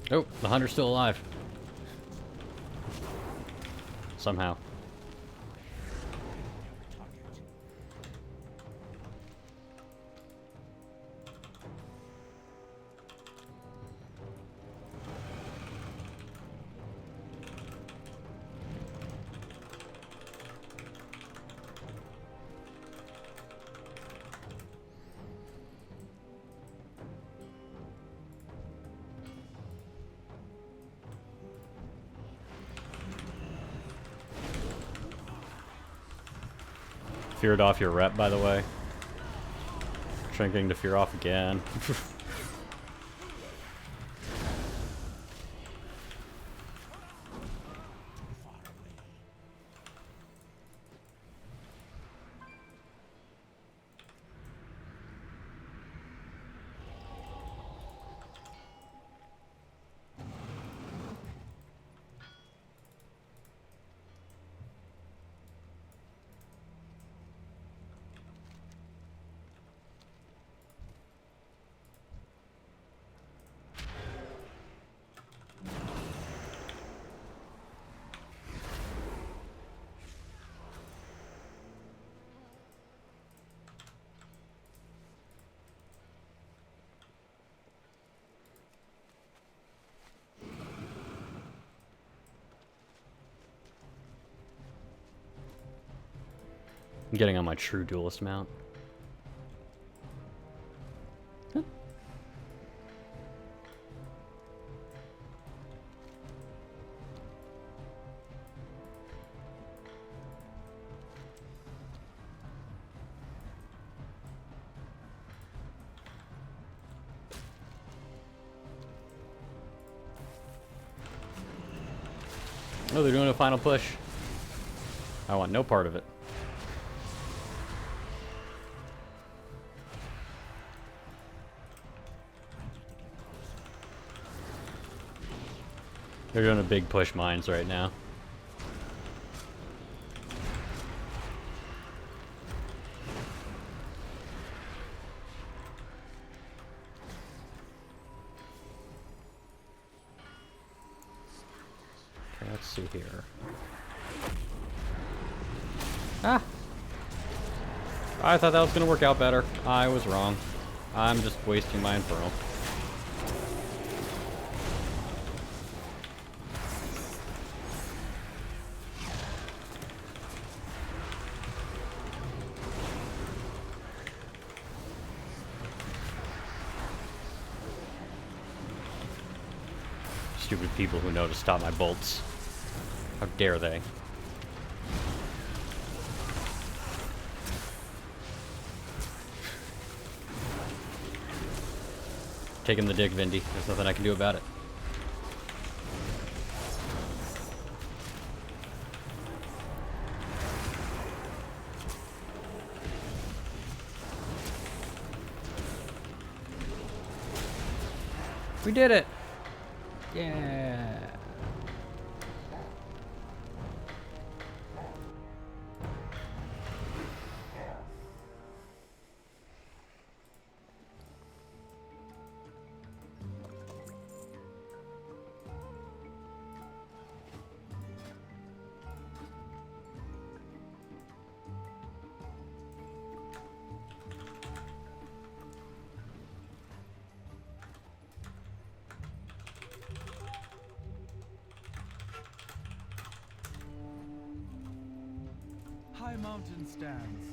Oh, the hunter's still alive. Somehow. Feared off your rep, by the way. Shrinking to fear off again. I'm getting on my true duelist mount. Huh. Oh, they're doing a final push. I want no part of it. They're doing a big push mines right now. Okay, let's see here. Ah! I thought that was gonna work out better. I was wrong. I'm just wasting my Infernal. Stupid people who know to stop my bolts. How dare they? Taking the dig, Vindy. There's nothing I can do about it. We did it! Yeah! High mountain stands.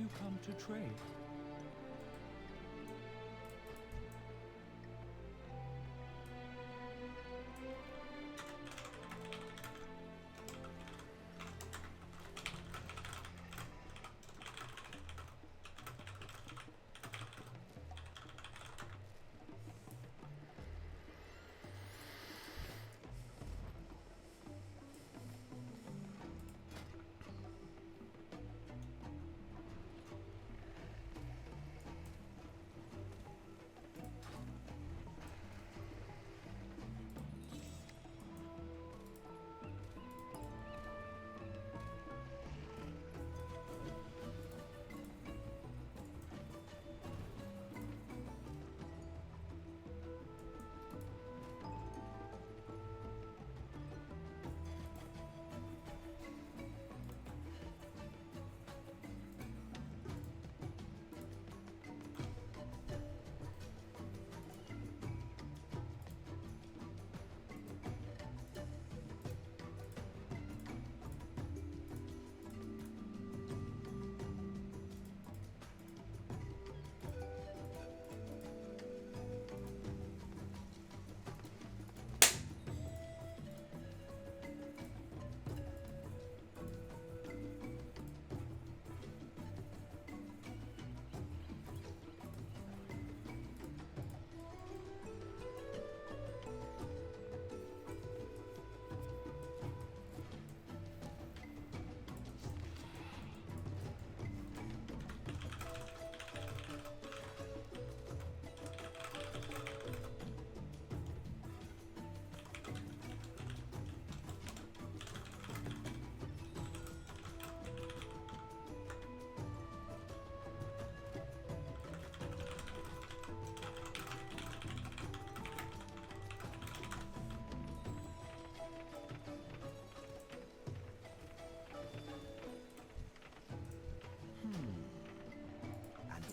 you come to trade?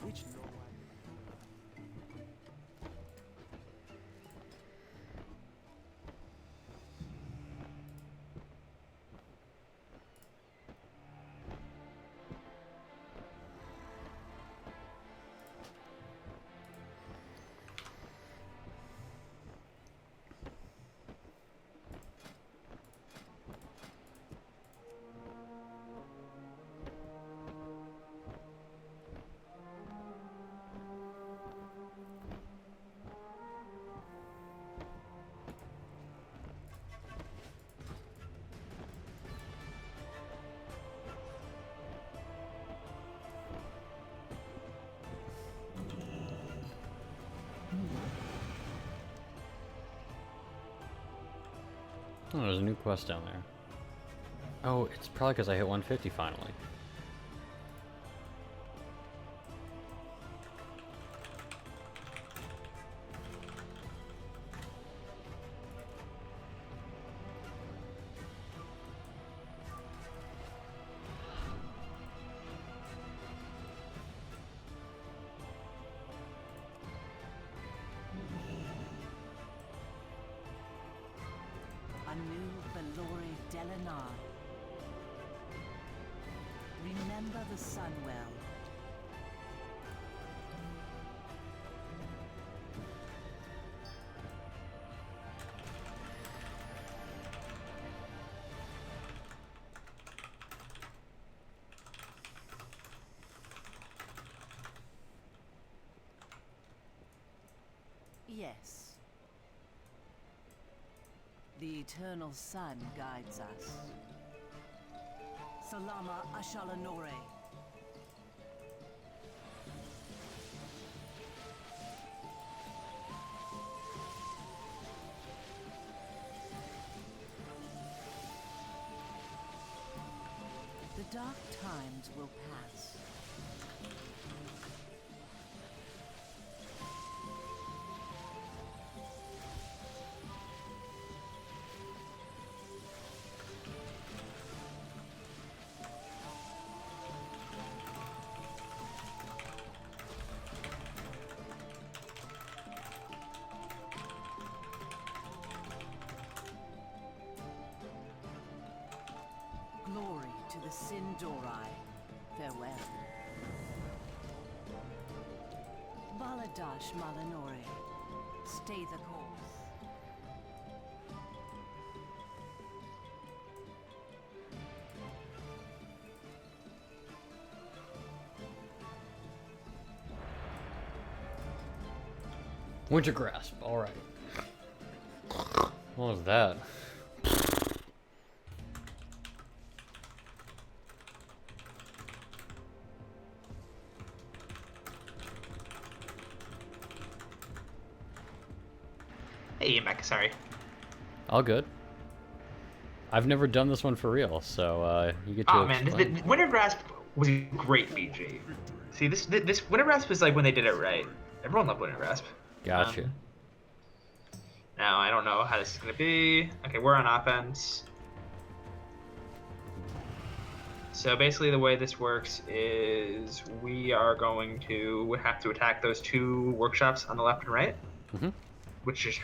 Which no one. Oh, there's a new quest down there. Oh, it's probably because I hit 150 finally. Remember the sun well. Yes. The eternal sun guides us. Salama Ashalanore. The dark times will pass. Glory to the Sindorai. Farewell. Adash Malanore. Stay the course. Winter Grasp, alright. What was that? Hey, Mech, sorry. All good. I've never done this one for real, so you get to Oh man, explain. the Winter Grasp was a great BG. See, this Winter Grasp was like when they did it right. Everyone loved Winter Grasp. Gotcha. Now I don't know how this is gonna be. Okay, we're on offense. So basically, the way this works is we are going to have to attack those two workshops on the left and right, Mm-hmm. which is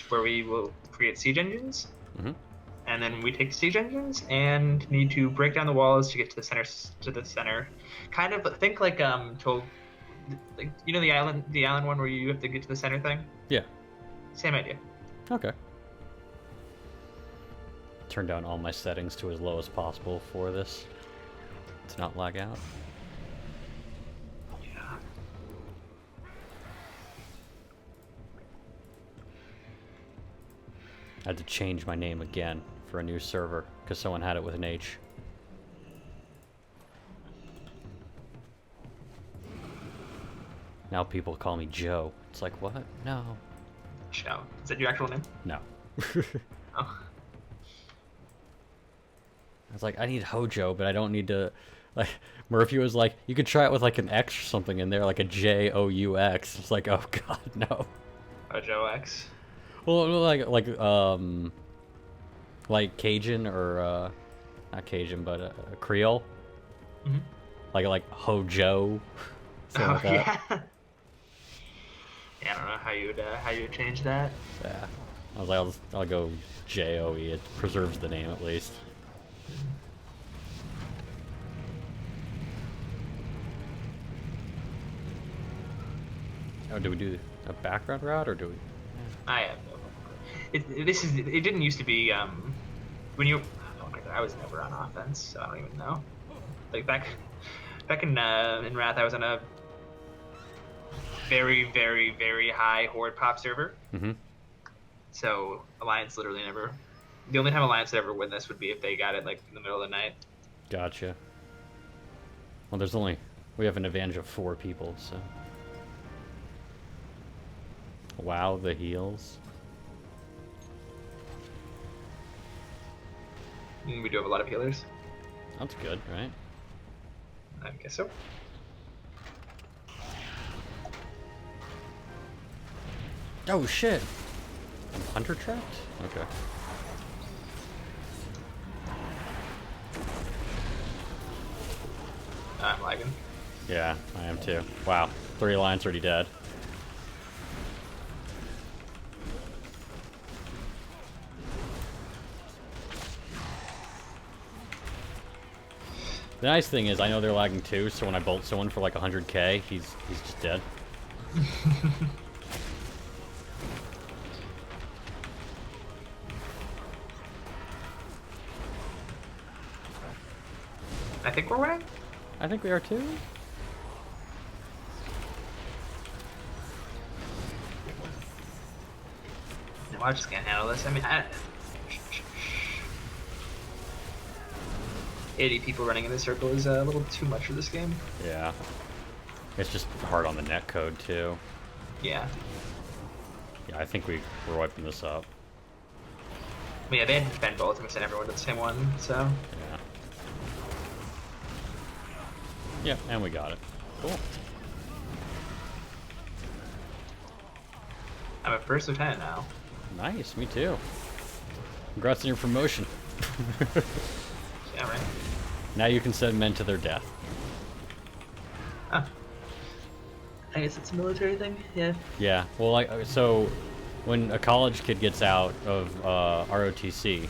where we will create siege engines. Mm-hmm. And then we take the siege engines and need to break down the walls to get to the center. Kind of think like like you know the island one where you have to get to the center thing. Yeah. Same idea. Okay. Turn down all my settings to as low as possible for this to not lag out. Yeah. I had to change my name again for a new server because someone had it with an H. Now people call me Joe. It's like, what? No. Show. Is that your actual name? No. Oh. I was like, I need Hojo, but I don't need to. Like, Murphy was like, you could try it with like an X or something in there, like a Joux. It's like, oh god, no. Hojo X. Well, like Cajun or not Cajun, but Creole. Mhm. Like Hojo. Something Oh like that. yeah. Yeah, I don't know how you would change that. Yeah. I was like, I'll go Joe. It preserves the name at least. Oh, do we do a background route or do we? I have no. It didn't used to be when you. Oh my god, I was never on offense, so I don't even know. Like back in Wrath, I was on a very high horde pop server. Mm-hmm. So Alliance literally never. The only time Alliance would ever win this would be if they got it like in the middle of the night. Gotcha. Well, we have an advantage of 4 people, so. Wow, the heals. We do have a lot of healers. That's good, right? I guess so. Oh shit! I'm hunter trapped? Okay. I'm lagging. Yeah, I am too. Wow, 3 alliance already dead. The nice thing is I know they're lagging too, so when I bolt someone for like 100k, he's just dead. I think we're winning. I think we are too. No, I just can't handle this. I mean, 80 people running in a circle is a little too much for this game. Yeah. It's just hard on the net code too. Yeah. Yeah, I think we're wiping this up. I mean, yeah, they had to defend both and send everyone to the same one, so. Yeah. Yeah, and we got it. Cool. I'm a first lieutenant now. Nice, me too. Congrats on your promotion. Yeah, right. Now you can send men to their death. Oh. I guess it's a military thing, yeah. Yeah, well, so when a college kid gets out of ROTC,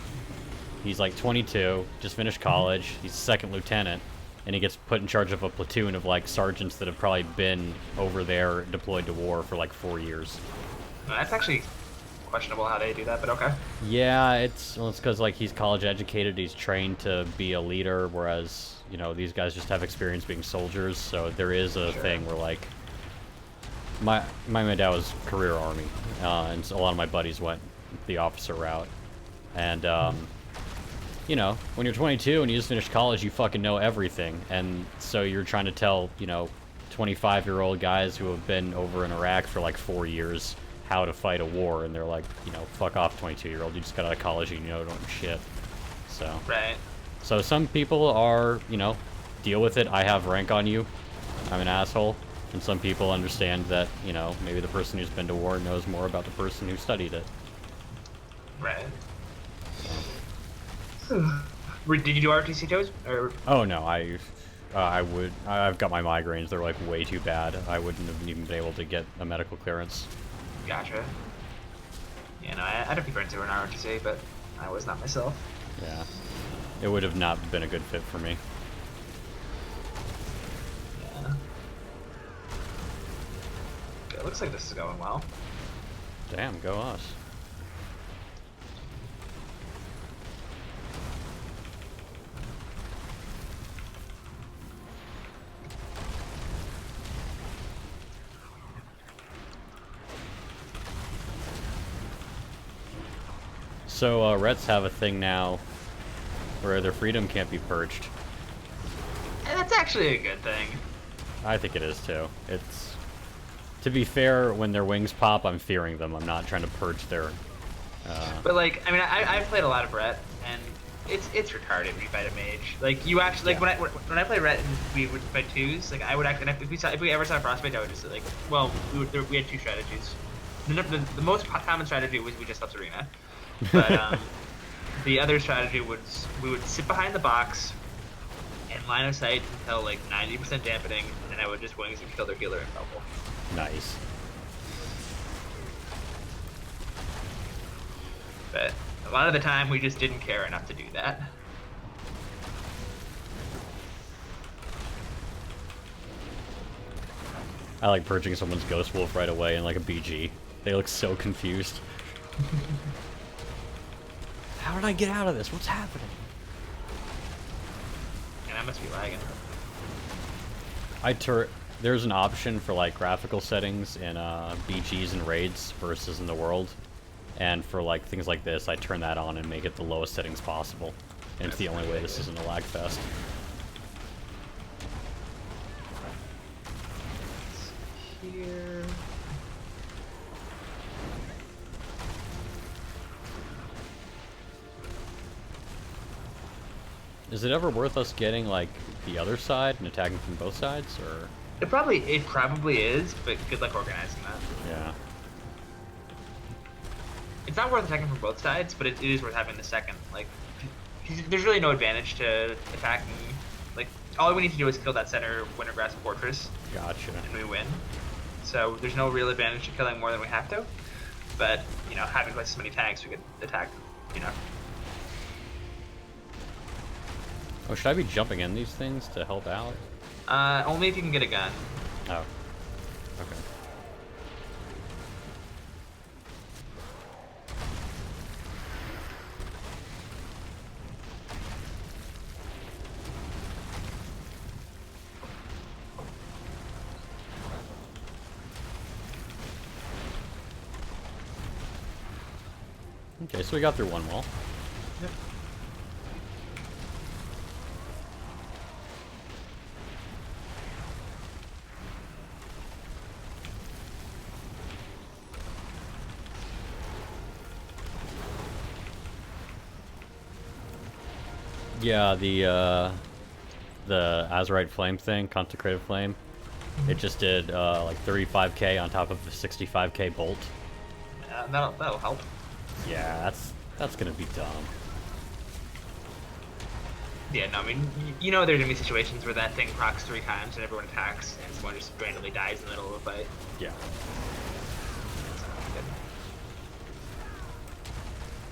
he's like 22, just finished college, he's a second lieutenant, and he gets put in charge of a platoon of like sergeants that have probably been over there deployed to war for like 4 years. That's actually questionable how they do that, but okay. Yeah, it's because like he's college educated, he's trained to be a leader, whereas you know these guys just have experience being soldiers. So there is a thing where like my dad was career army, and so a lot of my buddies went the officer route, and you know when you're 22 and you just finished college, you fucking know everything, and so you're trying to tell 25-year-old guys who have been over in Iraq for like 4 years how to fight a war, and they're like, fuck off, 22-year-old, you just got out of college and you don't know shit. So Right. so some people are, deal with it. I have rank on you, I'm an asshole. And some people understand that, maybe the person who's been to war knows more about the person who studied it. Right. Did you do ROTC toes? Or Oh no, I've got my migraines. They're like way too bad. I wouldn't have even been able to get a medical clearance. Gotcha. Yeah, no, I had a few friends who were in ROTC, but I was not myself. Yeah. It would have not been a good fit for me. Yeah. Okay, it looks like this is going well. Damn, go us. So, Rets have a thing now where their freedom can't be purged. And that's actually a good thing. I think it is too. It's, to be fair, when their wings pop, I'm fearing them. I'm not trying to purge their. But like, I mean, I've played a lot of Ret, and it's retarded when you fight a mage. Like you actually like when I play Ret and we would fight twos, like I would actually if we ever saw a frostbite, I would just like, well, we had two strategies. The most common strategy was we just left arena, but the other strategy was we would sit behind the box and line of sight until like 90% dampening, and I would just wings and kill their healer and double. Nice. But a lot of the time, we just didn't care enough to do that. I like purging someone's Ghost Wolf right away in like a BG. They look so confused. How did I get out of this? What's happening? And I must be lagging. There's an option for like graphical settings in BGs and raids versus in the world. And for like things like this, I turn that on and make it the lowest settings possible. And it's the only way this isn't a lag fest. Here. Is it ever worth us getting like the other side and attacking from both sides, or? It probably is, but good luck organizing that. Yeah. It's not worth attacking from both sides, but it is worth having the second. Like, there's really no advantage to attacking. Like, all we need to do is kill that center Wintergrass Fortress. Gotcha. And we win. So there's no real advantage to killing more than we have to. But, having twice as many tanks, we could attack, Oh, should I be jumping in these things to help out? Only if you can get a gun. Oh. Okay. Okay, so we got through one wall. Yep. Yeah, the Azurite Flame thing, Consecrated Flame, it just did like 35k on top of the 65k bolt. That'll help. Yeah, that's gonna be dumb. Yeah, no, I mean, there's gonna be situations where that thing procs 3 times and everyone attacks, and someone just randomly dies in the middle of a fight. Yeah. That's not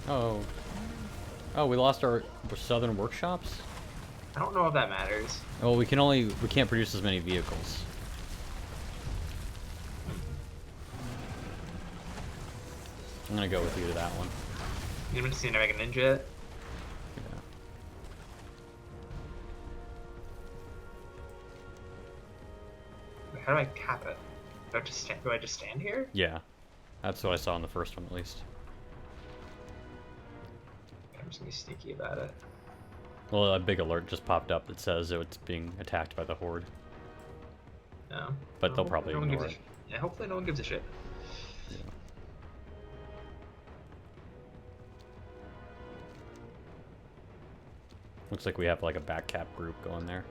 good. Oh, we lost our southern workshops? I don't know if that matters. Oh, we can't produce as many vehicles. I'm gonna go with you to that one. You haven't seen to make a ninja yet? Yeah. Wait, how do I cap it? Do I just stand here? Yeah. That's what I saw in the first one, at least. I'm just gonna be sneaky about it. Well, a big alert just popped up that says it's being attacked by the Horde. No. But Well, they'll probably hopefully no ignore one it. gives a, yeah, hopefully no one gives a shit. Yeah. Looks like we have like a back cap group going there.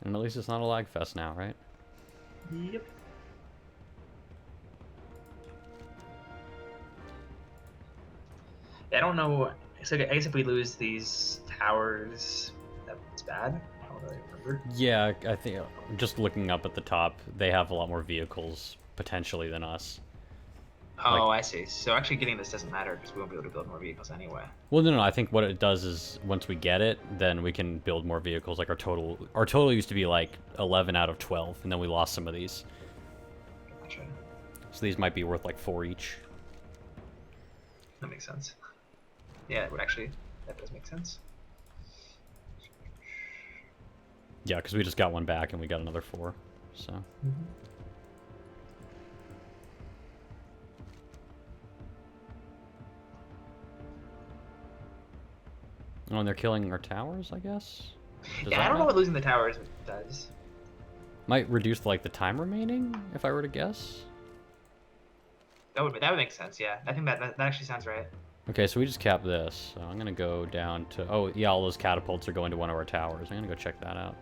And at least it's not a lag fest now, right? Yep. I don't know. So I guess if we lose these towers, that's bad. I don't really remember. Yeah, I think just looking up at the top, they have a lot more vehicles potentially than us. Oh, I see. So actually getting this doesn't matter because we won't be able to build more vehicles anyway. Well, no, I think what it does is once we get it, then we can build more vehicles. Like our total used to be like 11 out of 12, and then we lost some of these. Gotcha. So these might be worth like 4 each. That makes sense. Yeah, it would actually. That does make sense. Yeah, because we just got one back and we got another 4. So. Mm-hmm. Oh, and they're killing our towers, I guess? Does Yeah, that I don't know matter? what losing the towers does. Might reduce like the time remaining, if I were to guess. That would make sense. Yeah, I think that actually sounds right. Okay, so we just capped this. So I'm gonna go down to. Oh yeah, all those catapults are going to one of our towers. I'm gonna go check that out.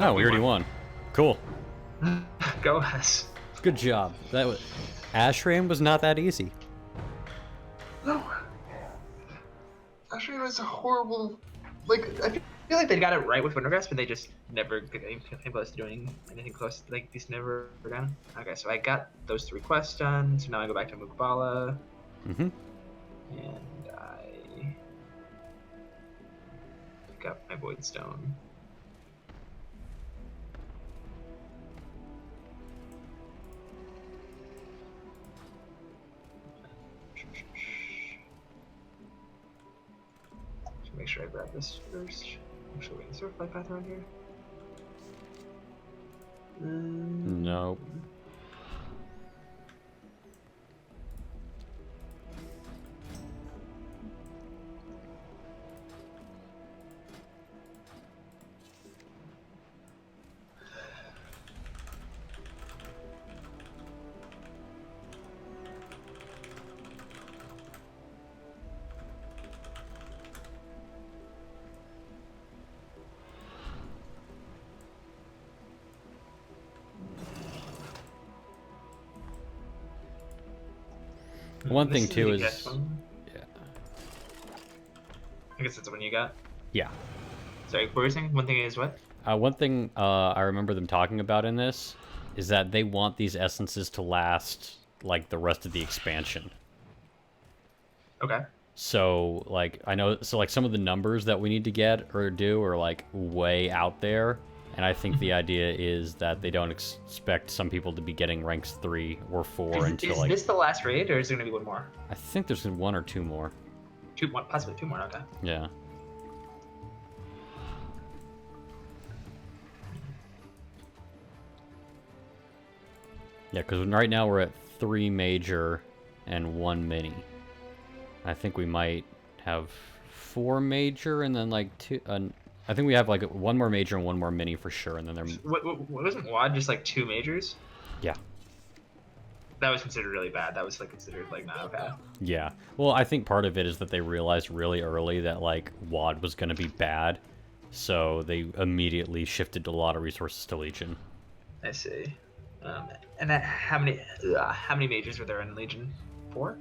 Oh, we already won. Cool. Go us. Good job. That was. Ashram was not that easy. No. Actually, it was a horrible. Like, I feel like they got it right with Wintergrasp, but they just never came close to doing anything close. Like, these never were done. Okay, so I got those 3 quests done. So now I go back to Mukbala. Mm-hmm. And I pick up my Void Stone. Make sure I grab this first. Make sure we can surf flight path around here. Nope. One thing too is. Yeah. I guess that's the one you got. Yeah. Sorry, what were you saying? One thing is what? One thing I remember them talking about in this is that they want these essences to last like the rest of the expansion. Okay. So like I know, so like some of the numbers that we need to get or do are like way out there, and I think the idea is that they don't expect some people to be getting ranks 3 or 4 until is like. this the last raid, or is there gonna be one more? I think there's 1 or 2 more. Possibly 2 more. Okay. Yeah. Yeah, because right now we're at 3 major and 1 mini. I think we might have 4 major and then like 2. I think we have like 1 more major and 1 more mini for sure, and then they're. What wasn't WAD just like 2 majors? Yeah. That was considered really bad. That was like considered like not okay. Yeah. Well, I think part of it is that they realized really early that like WAD was going to be bad, so they immediately shifted a lot of resources to Legion. I see. And how many mages were there in Legion? 4?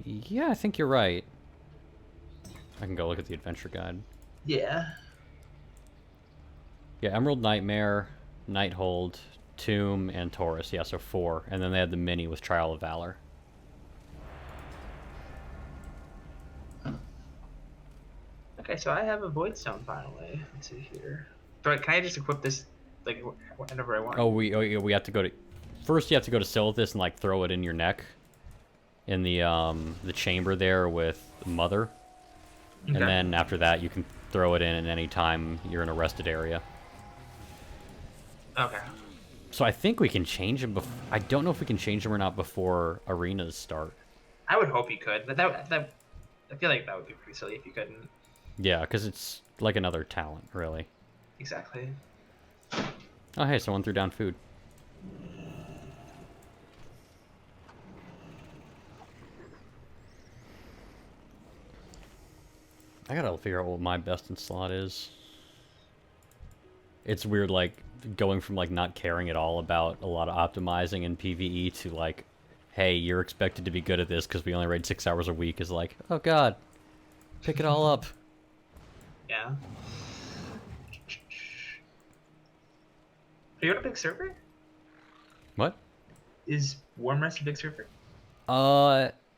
Yeah, I think you're right. I can go look at the adventure guide. Yeah. Yeah, Emerald Nightmare, Nighthold, Tomb, and Taurus. Yeah, so 4. And then they had the mini with Trial of Valor. Okay, so I have a Void Stone finally. Let's see here. Can I just equip this like whenever I want? Oh, we have to go to... First, you have to go to Silithus and, like, throw it in your neck. In the chamber there with Mother. Okay. And then after that, you can throw it in at any time you're in a rested area. Okay. So I think we can change them. I don't know if we can change them or not before arenas start. I would hope you could, but that I feel like that would be pretty silly if you couldn't. Yeah, because it's like another talent, really. Exactly. Oh, hey, someone threw down food. I gotta figure out what my best in slot is. It's weird, like, going from, like, not caring at all about a lot of optimizing in PvE to, like, hey, you're expected to be good at this because we only raid 6 hours a week is like, oh god, pick it all up. Yeah. Are you on a big server? What? Is Warm Rest a big server?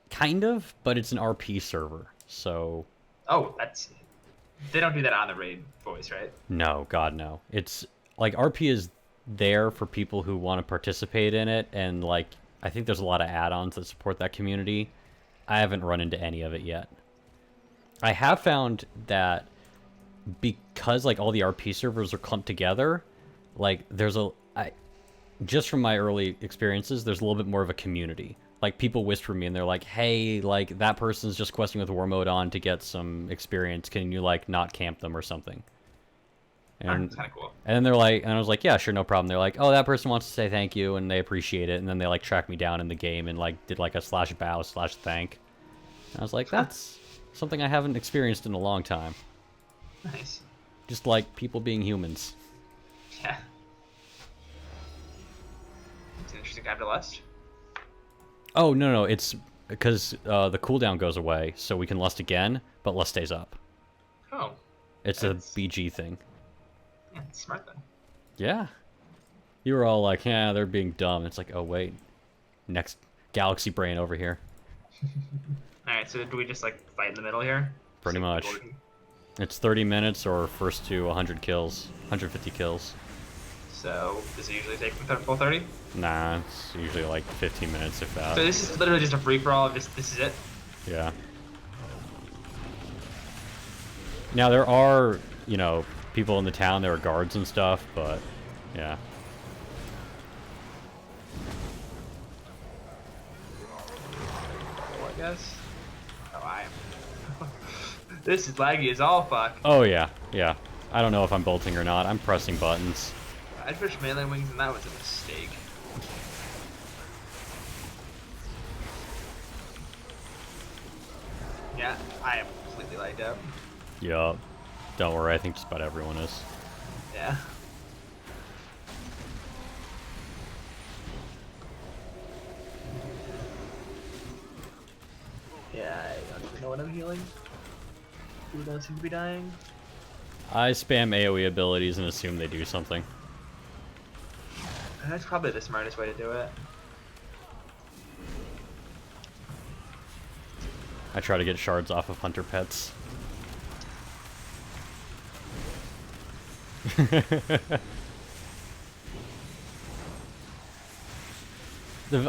Kind of, but it's an RP server, so... Oh, they don't do that on the raid voice, right? No, god no. It's, like, RP is there for people who want to participate in it, and, like, I think there's a lot of add-ons that support that community. I haven't run into any of it yet. I have found that because, like, all the RP servers are clumped together, like, there's just from my early experiences, there's a little bit more of a community. Like, people whisper me, and they're like, hey, like, that person's just questing with war mode on to get some experience. Can you, like, not camp them or something? And That's kind of cool. And then they're like, and I was like, yeah, sure, no problem. They're like, oh, that person wants to say thank you, and they appreciate it. And then they, like, tracked me down in the game and, like, did, like, a /bow/thank. And I was like, that's something I haven't experienced in a long time. Nice. Just, like, people being humans. Yeah. It's an interesting guide to lust. Oh, no, it's because the cooldown goes away, so we can lust again, but lust stays up. Oh. It's a BG thing. Yeah, it's smart then. Yeah. You were all like, yeah, they're being dumb. It's like, oh, wait. Next galaxy brain over here. Alright, so do we just, like, fight in the middle here? Pretty much. It's 30 minutes or first to 100 kills. 150 kills. So, does it usually take full 30? Nah, it's usually like 15 minutes if that. So this is literally just a free-for-all, this is it? Yeah. Now, there are, you know, people in the town, there are guards and stuff, but, yeah. I guess. Oh, I am. This is laggy as all fuck. Oh, yeah, yeah. I don't know if I'm bolting or not. I'm pressing buttons. I pushed melee wings and that was a mistake. Yeah, I am completely lagged out. Yup. Don't worry, I think just about everyone is. Yeah. Yeah, I don't even know what I'm healing. People don't seem to be dying. I spam AoE abilities and assume they do something. That's probably the smartest way to do it. I try to get shards off of hunter pets.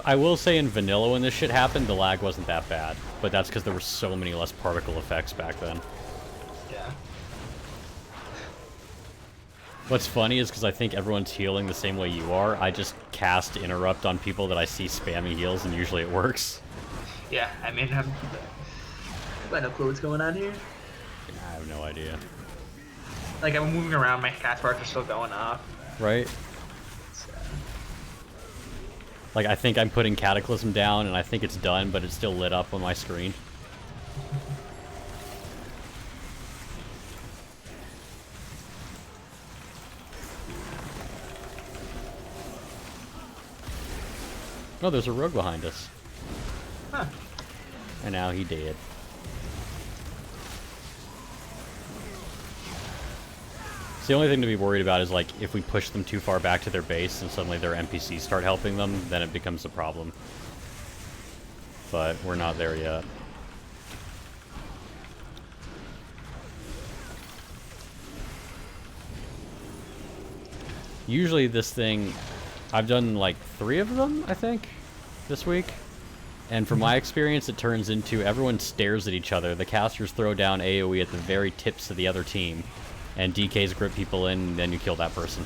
I will say in vanilla when this shit happened, the lag wasn't that bad. But that's because there were so many less particle effects back then. Yeah. What's funny is because I think everyone's healing the same way you are, I just cast interrupt on people that I see spamming heals, and usually it works. Yeah, I mean, I have no clue what's going on here. I have no idea. Like, I'm moving around, my cat sparks are still going off. Right? So, Like, I think I'm putting Cataclysm down, and I think it's done, but it's still lit up on my screen. Oh, there's a rogue behind us. Huh. And now he did. So the only thing to be worried about is, like, if we push them too far back to their base and suddenly their NPCs start helping them, then it becomes a problem. But we're not there yet. Usually this thing, I've done like 3 of them, I think, this week. And from my experience, it turns into everyone stares at each other. The casters throw down AoE at the very tips of the other team. And DKs grip people in, and then you kill that person.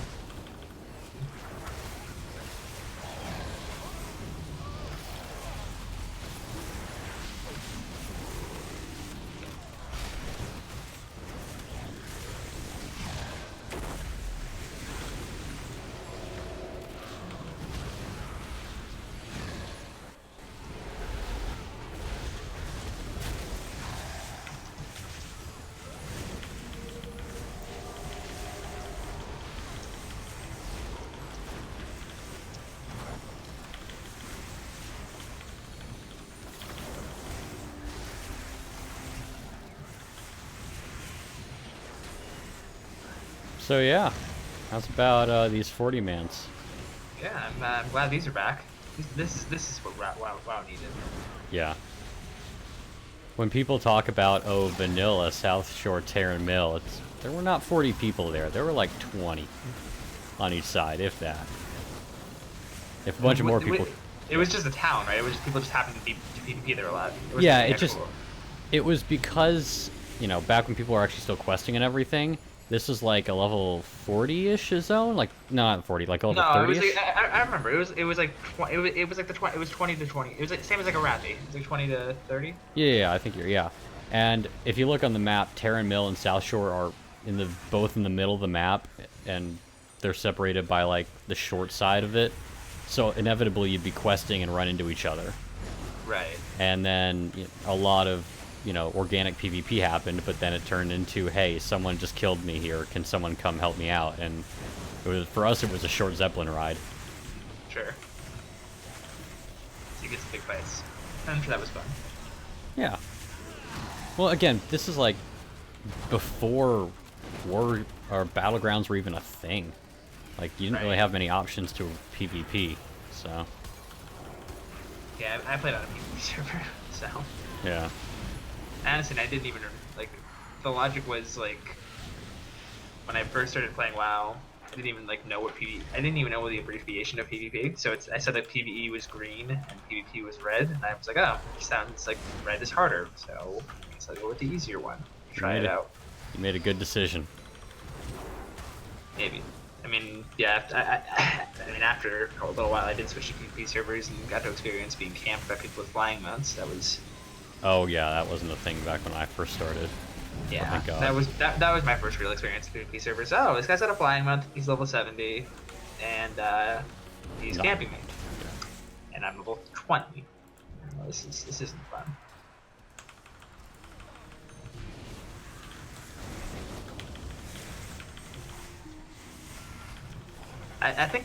So yeah, how's about these 40 mans? Yeah, I'm glad these are back. This is what WoW needed. Yeah. When people talk about, oh, vanilla South Shore Terran Mill, there were not 40 people there. There were like 20 on each side, if that. If a bunch of more people... It was just a town, right? It was just people just happened to be to PvP there a lot. Yeah, it was because, you know, back when people were actually still questing and everything, this is like a level 40-ish zone, like not 40, like a level 30. No, it was like, I remember it was like it was 20 to 20. It was like same as like a Ravi. It was like 20 to 30. Yeah, I think yeah. And if you look on the map, Terran Mill and South Shore are both in the middle of the map, and they're separated by like the short side of it. So inevitably you'd be questing and run into each other. Right. And then a lot of, you know, organic PvP happened, but then it turned into, hey, someone just killed me here. Can someone come help me out? And it was, for us, it was a short Zeppelin ride. Sure. So you get some big fights. I'm sure that was fun. Yeah. Well, again, this is like before war or battlegrounds were even a thing. Like, you didn't really have many options to PvP, so. Yeah, I played on a PvP server, so. Yeah. Honestly, I didn't even, like, the logic was, like, when I first started playing WoW, I didn't even, like, know what I didn't even know the abbreviation of PvP, so I said that PvE was green and PvP was red, and I was like, oh, it sounds like red is harder, so I guess I'll go with the easier one. Try it out. You made a good decision. Maybe. I mean, yeah, I mean, after a little while, I did switch to PvP servers and got to experience being camped by people with flying mounts. That was... Oh, yeah, that wasn't a thing back when I first started. Yeah, oh, thank God. that was my first real experience with PvP servers. Oh, this guy's got a flying mount, he's level 70, and he's camping me. And I'm level 20. Well, this isn't fun. I think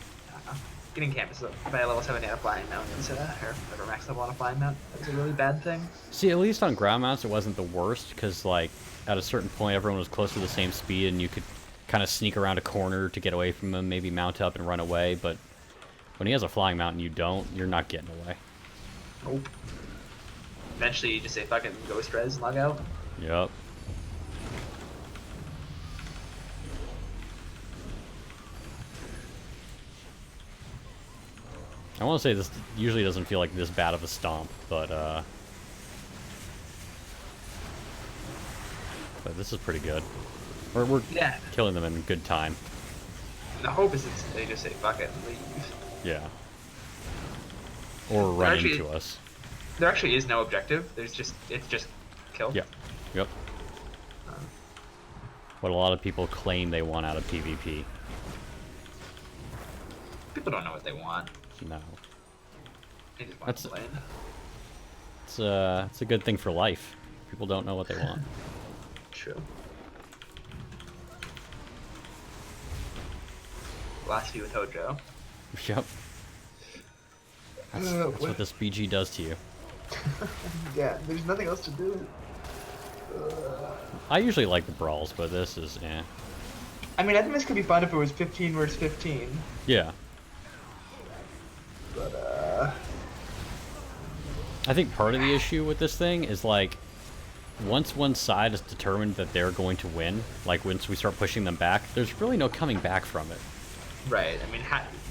getting campus by a level 70 on a flying mount instead of or max level on a flying mount is a really bad thing. See, at least on ground mounts, it wasn't the worst, because, like, at a certain point, everyone was close to the same speed, and you could kind of sneak around a corner to get away from him, maybe mount up and run away, but when he has a flying mount and you don't, you're not getting away. Nope. Eventually, you just say, fuck it, and ghost res and log out. Yep. I want to say this usually doesn't feel like this bad of a stomp, but this is pretty good. We're killing them in good time. The hope is that they just say fuck it and leave. Yeah. Or run into us. There actually is no objective. It's just kill. Yeah. Yep. What a lot of people claim they want out of PvP. People don't know what they want. No. They just want to play. It's a good thing for life. People don't know what they want. True. Philosophy with Hojo. Yep. That's what this BG does to you. Yeah, there's nothing else to do. I usually like the brawls, but this is, eh. I mean, I think this could be fun if it was 15 versus 15. Yeah. But, I think part of the issue with this thing is, like, once one side is determined that they're going to win, like, once we start pushing them back, there's really no coming back from it. Right. I mean,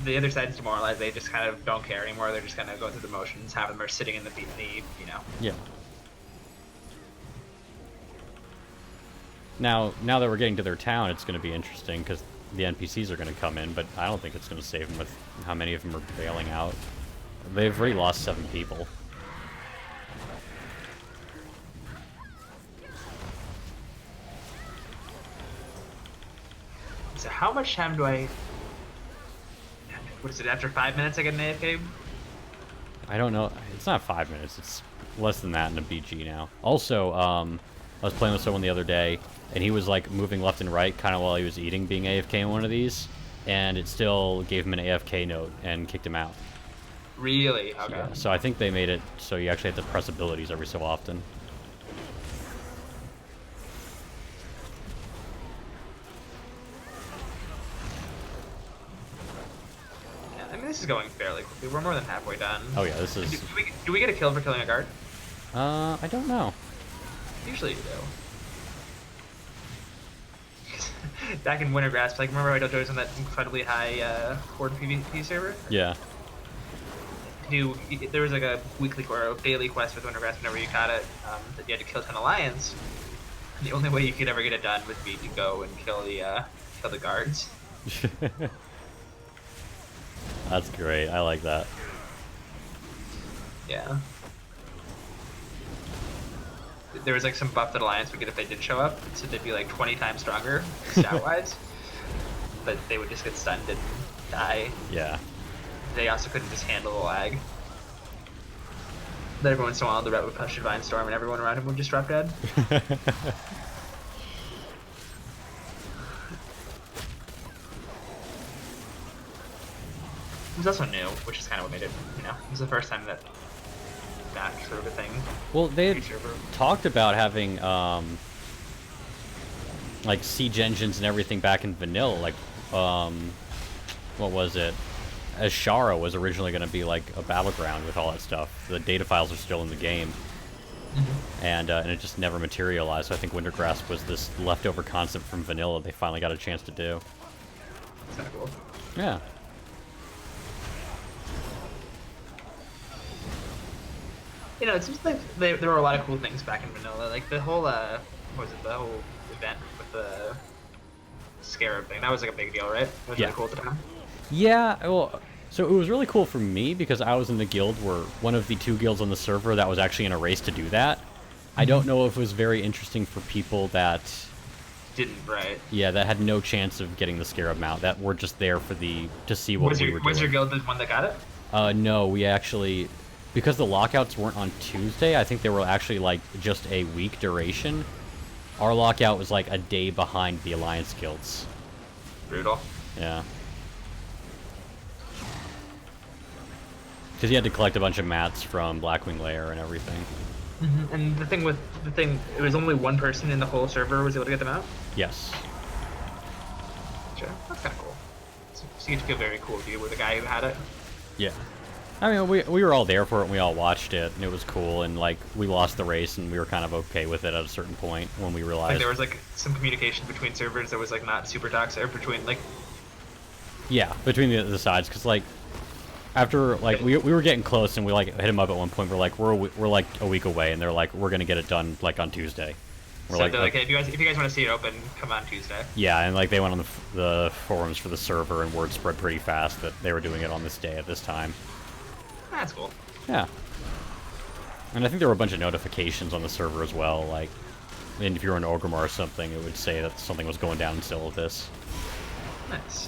the other side's demoralized. They just kind of don't care anymore. They're just kind of going through the motions. Half of them are sitting in the you know. Yeah. Now that we're getting to their town, it's going to be interesting, because the NPCs are going to come in, but I don't think it's going to save them with how many of them are bailing out. They've already lost 7 people. So how much time do I... What is it, after 5 minutes I get an AFK? I don't know. It's not 5 minutes. It's less than that in a BG now. Also, I was playing with someone the other day, and he was, like, moving left and right kind of while he was eating, being AFK in one of these, and it still gave him an AFK note and kicked him out. Really? Okay. Yeah, so I think they made it so you actually have to press abilities every so often. Yeah, I mean, this is going fairly quickly. We're more than halfway done. Oh yeah, this is... Do we get a kill for killing a guard? I don't know. Usually you do. Back in Wintergrass, like, remember how I was on that incredibly high horde PvP server? Yeah. There was like a weekly or a daily quest with Wintergrass whenever you caught it, that you had to kill 10 Alliance. And the only way you could ever get it done would be to go and kill the guards. That's great. I like that. Yeah. There was like some buff that Alliance would get if they did show up, so they'd be like 20 times stronger stat-wise, but they would just get stunned and die. Yeah. They also couldn't just handle the lag. Then every once in a while the ret would push Divine Storm and everyone around him would just drop dead. It was also new, which is kind of what made it, you know, it was the first time that sort of a thing. Well, they had talked about having, like, siege engines and everything back in vanilla, like, what was it? Ashara was originally going to be, like, a battleground with all that stuff. The data files are still in the game. Mm-hmm. And it just never materialized, so I think Wintergrass was this leftover concept from vanilla they finally got a chance to do. That's kind of cool. Yeah. You know, it seems like there were a lot of cool things back in vanilla, like the whole, what was it, the whole event with the Scarab thing. That was like a big deal, right? It was really cool at the time. Yeah, well, so it was really cool for me because I was in the guild where one of the 2 guilds on the server that was actually in a race to do that. I don't know if it was very interesting for people that... Didn't, right. Yeah, that had no chance of getting the Scarab mount, that were just there for to see what we were doing. Was your guild the one that got it? No, we actually... Because the lockouts weren't on Tuesday, I think they were actually, like, just a week duration. Our lockout was, like, a day behind the Alliance guilds. Brutal. Yeah. Because you had to collect a bunch of mats from Blackwing Lair and everything. Mm-hmm. And it was only one person in the whole server was able to get them out? Yes. Sure. That's kind of cool. So you get to feel very cool if you were the guy who had it. Yeah. I mean, we were all there for it, and we all watched it, and it was cool, and, like, we lost the race, and we were kind of okay with it at a certain point when we realized... Like, there was, like, some communication between servers that was, like, not super toxic, or between, like... Yeah, between the sides, because, like, after, like, we were getting close, and we, like, hit them up at one point, we're like, we're like, a week away, and they're like, we're gonna get it done, like, on Tuesday. We're so they're like, hey, if you guys want to see it open, come on Tuesday. Yeah, and, like, they went on the forums for the server, and word spread pretty fast that they were doing it on this day at this time. That's cool. Yeah. And I think there were a bunch of notifications on the server as well, like, and if you were in Orgrimmar or something, it would say that something was going down still with this. Nice.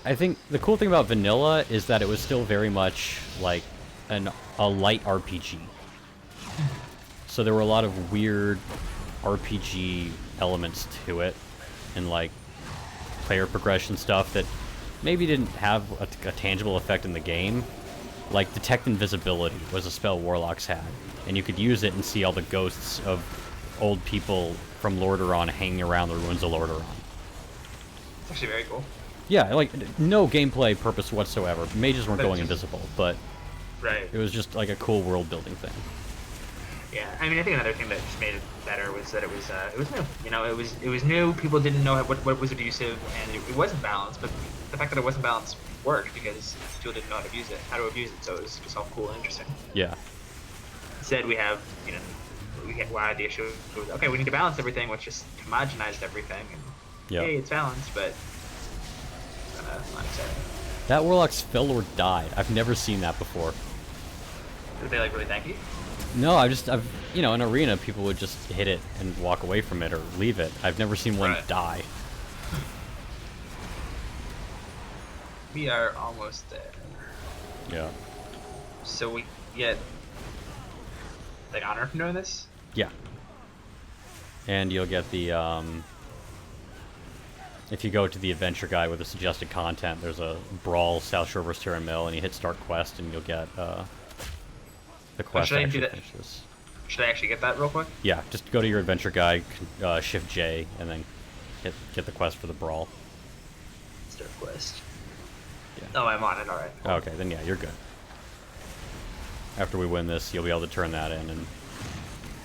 I think the cool thing about vanilla is that it was still very much, like, a light RPG. So there were a lot of weird RPG elements to it, and, like, player progression stuff that maybe didn't have a tangible effect in the game. Like, Detect Invisibility was a spell Warlocks had, and you could use it and see all the ghosts of old people from Lordaeron hanging around the ruins of Lordaeron. It's actually very cool. Yeah, like, no gameplay purpose whatsoever. Mages weren't going invisible, but Right. it was just like a cool world-building thing. Yeah, I mean, I think another thing that just made it better was that it was new. You know, it was new. People didn't know what was abusive, and it wasn't balanced. But the fact that it wasn't balanced worked because people didn't know how to abuse it. So it was just all cool and interesting. Yeah. Instead, we have the issue with, okay, we need to balance everything, which just homogenized everything, and Yep. hey, it's balanced, but not exciting. That Warlock's Fellord died. I've never seen that before. Were they like really tanky? No, I've in Arena, people would just hit it and walk away from it or leave it. I've never seen one Right. die. We are almost there. Yeah. So we get like honor from doing this? Yeah. And you'll get the, if you go to the adventure guide with the suggested content, there's a Brawl, South Shore vs. Terran Mill, and you hit Start Quest, and you'll get, the quest should I to do actually that? finish this. Should I actually get that real quick? Yeah, just go to your adventure guide, Shift J, and then get the quest for the Brawl. Start quest. Yeah. Oh, I'm on it, alright. Okay, then yeah, you're good. After we win this, you'll be able to turn that in and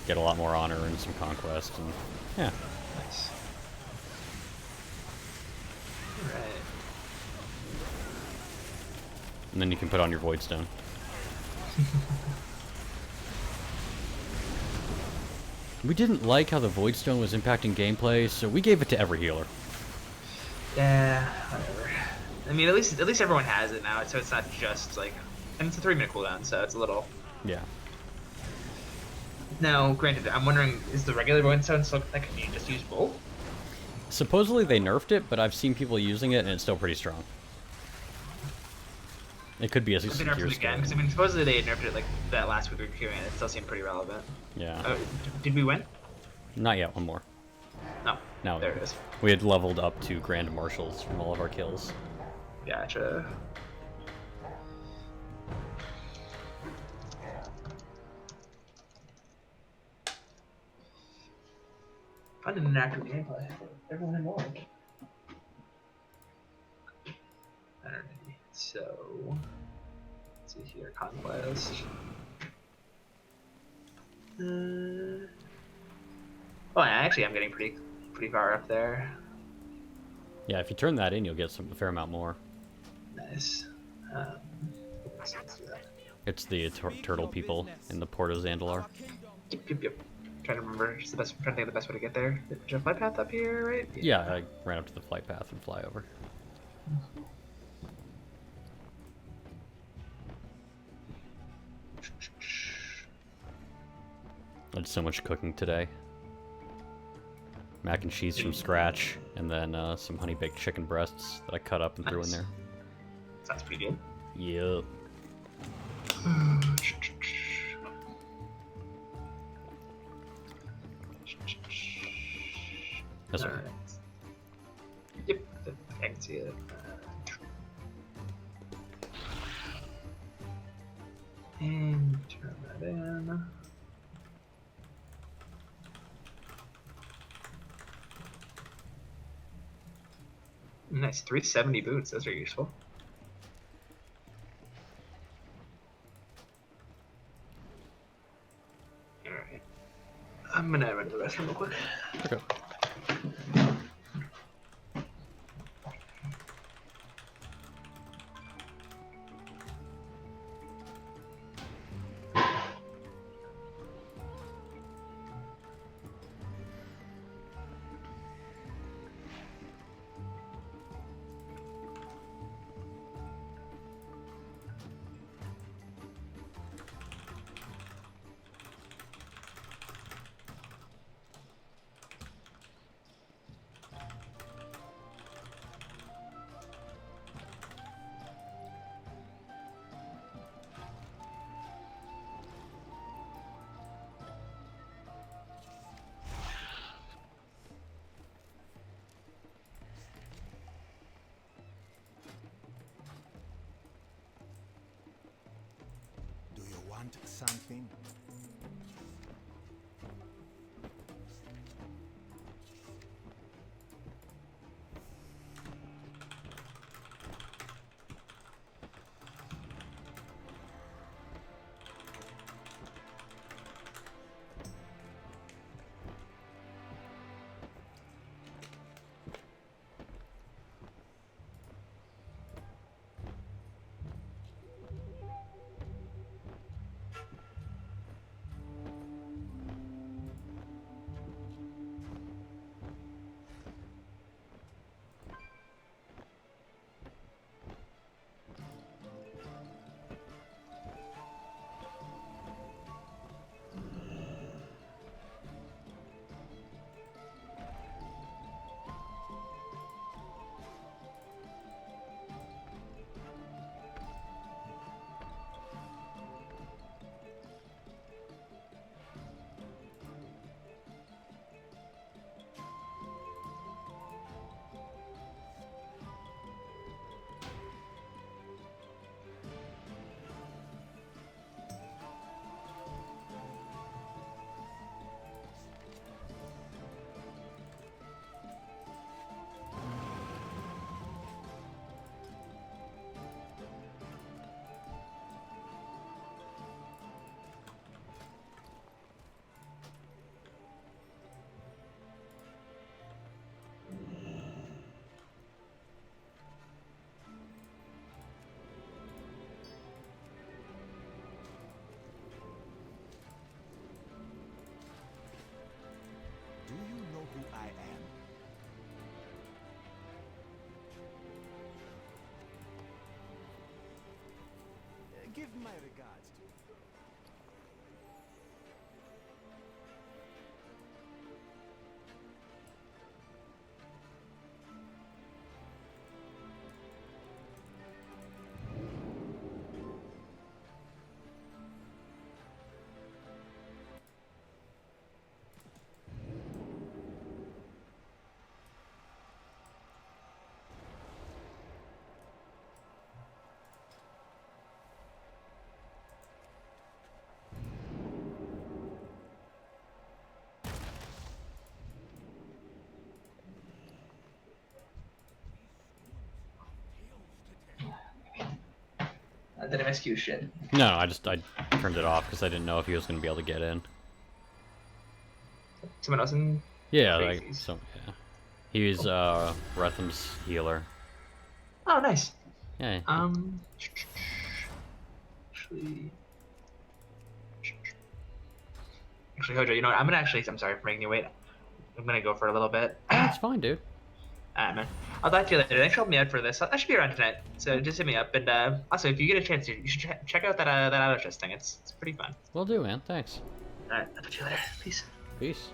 get a lot more honor and some conquest, and yeah. Nice. Alright. And then you can put on your Voidstone. We didn't like how the Voidstone was impacting gameplay, so we gave it to every healer. Yeah, whatever. I mean, at least everyone has it now, so it's not just like, and it's a 3-minute cooldown, so it's a little. Yeah. Now, granted, I'm wondering, is the regular Voidstone still like, can you just use both? Supposedly they nerfed it, but I've seen people using it, and it's still pretty strong. It could be a If they secure nerfed it again, because I mean, supposedly they had nerfed it like that last week we were queuing, and it still seemed pretty relevant. Yeah. Did we win? Not yet, one more. No. No. There it is. We had leveled up to Grand Marshals from all of our kills. Gotcha. Fun and active gameplay. Everyone involved. Alright, so let's see here, conquest. Well, actually, I'm getting pretty far up there. Yeah, if you turn that in, you'll get a fair amount more. Nice. Let's do that. It's the turtle people in the Port of Zandalar. Yep. Trying to remember trying to think of the best way to get there. There's a flight path up here, right? Yeah, I ran up to the flight path and fly over. I did so much cooking today. Mac and cheese from scratch, and then some honey-baked chicken breasts that I cut up and threw in there. Sounds pretty good. Yep. That's right. Alright. Yep, I can see it. And turn that in. Nice, 370 boots. Those are useful. Alright. I'm gonna run to the restroom real quick. Okay. anything? Do you know who I am? Give my regards to him. Did I miss you shit? No, I turned it off because I didn't know if he was going to be able to get in. Someone else in? Yeah, Crazies. yeah. He was Retham's healer. Oh, nice. Yeah. Actually, Hojo, you know what? I'm sorry for making you wait. I'm gonna go for a little bit. That's fine, dude. Alright, man. I'll talk to you later. Thanks for helping me out for this. I should be around tonight, so just hit me up. And also, if you get a chance, you should check out that auto chest thing. It's pretty fun. Will do, man. Thanks. Alright, I'll talk to you later. Peace. Peace.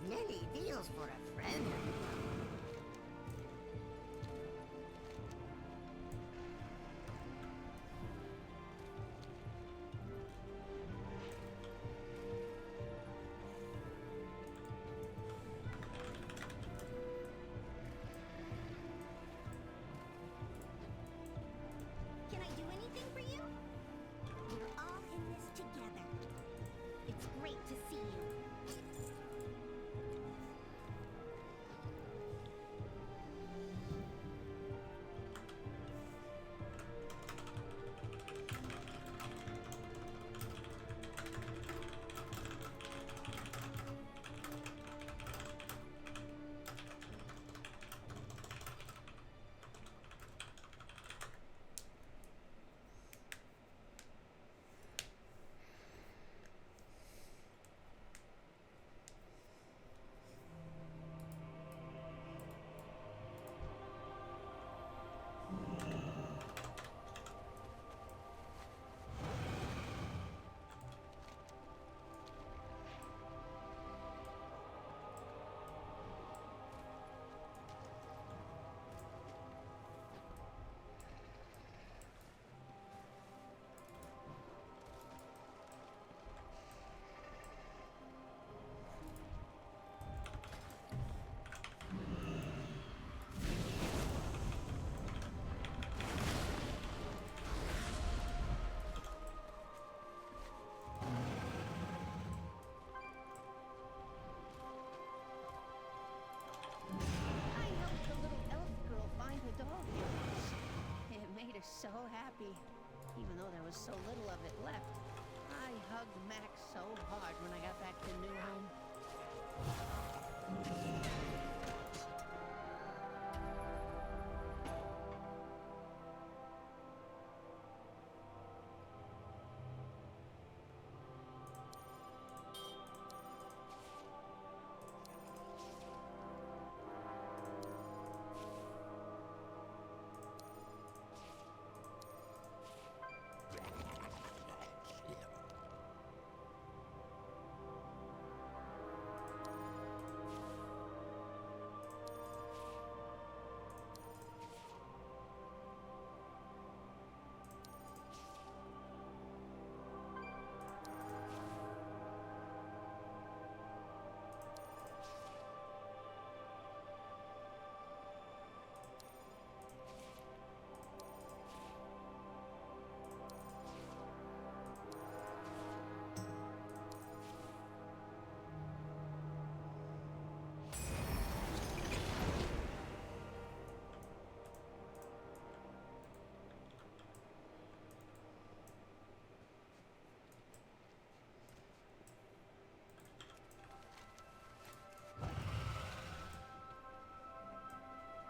Many deals for a friend. Can I do anything for you? We're all in this together. It's great to see you. I helped the little elf girl find her dog once. It made her so happy, even though there was so little of it left. I hugged Max so hard when I got back to New Home.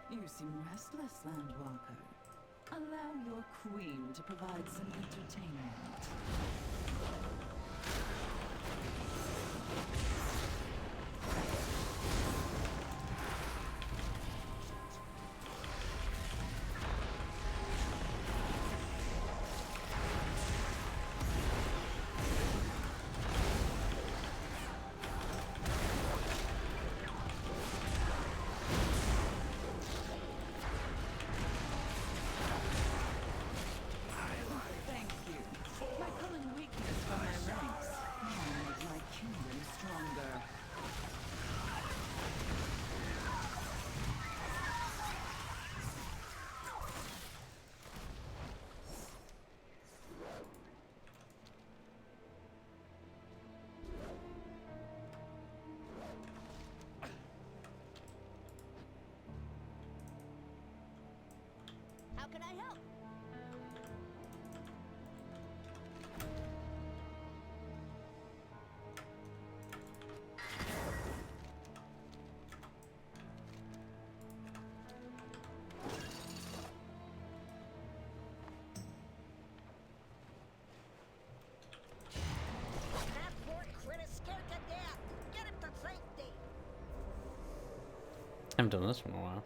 You seem restless, Landwalker. Allow your queen to provide some entertainment. Thank you. By pulling weakness from my ranks, you make my kingdom stronger. How can I help? That poor critter scared to death. Get him to safety. I haven't done this one in a while.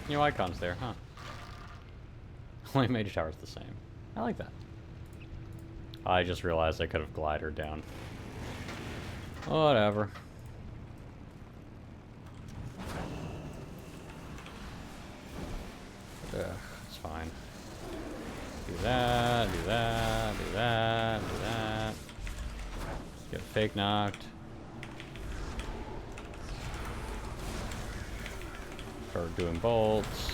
New icons there, huh? Only Mage Tower's the same. I like that. I just realized I could have glided down. Whatever. Ugh, it's fine. Do that, do that, do that, do that. Get fake knocked. Start doing bolts.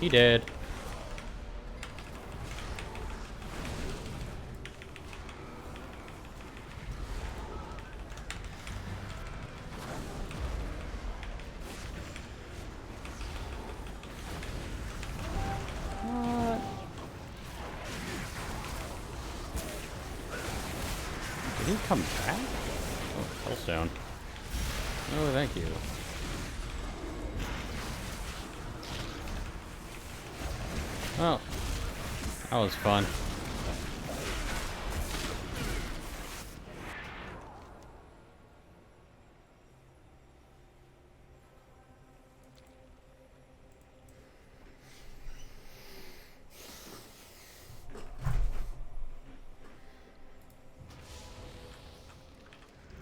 He did. What? Did he come back? Oh, Hellstone. Oh, thank you. Well, that was fun.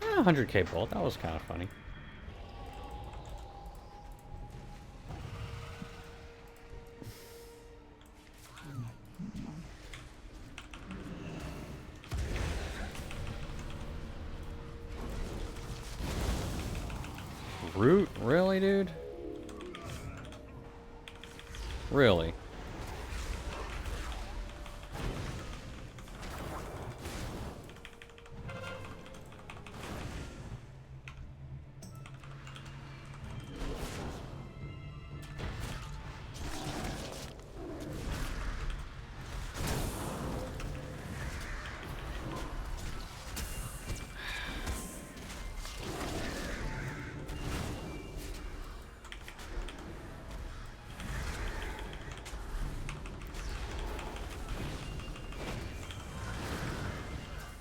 Ah, 100k bolt, that was kind of funny. Root? Really, dude? Really?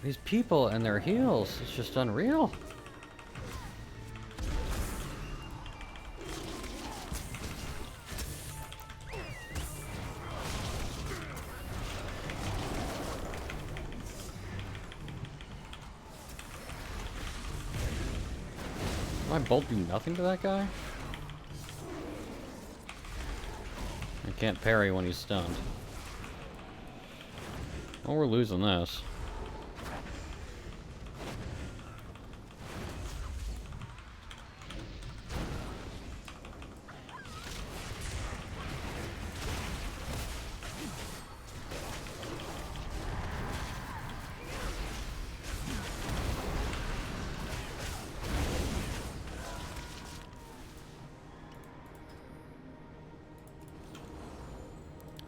These people and their heals, it's just unreal. My bolt do nothing to that guy? I can't parry when he's stunned. Well, we're losing this.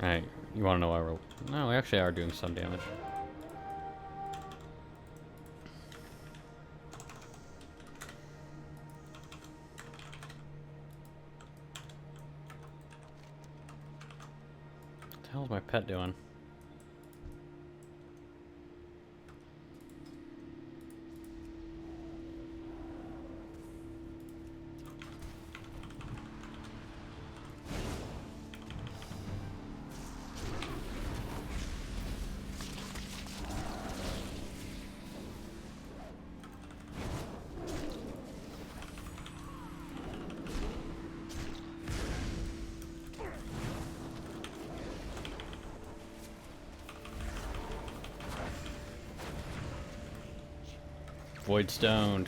Hey, you wanna know why we're... No, we actually are doing some damage. What the hell is my pet doing? Void stoned.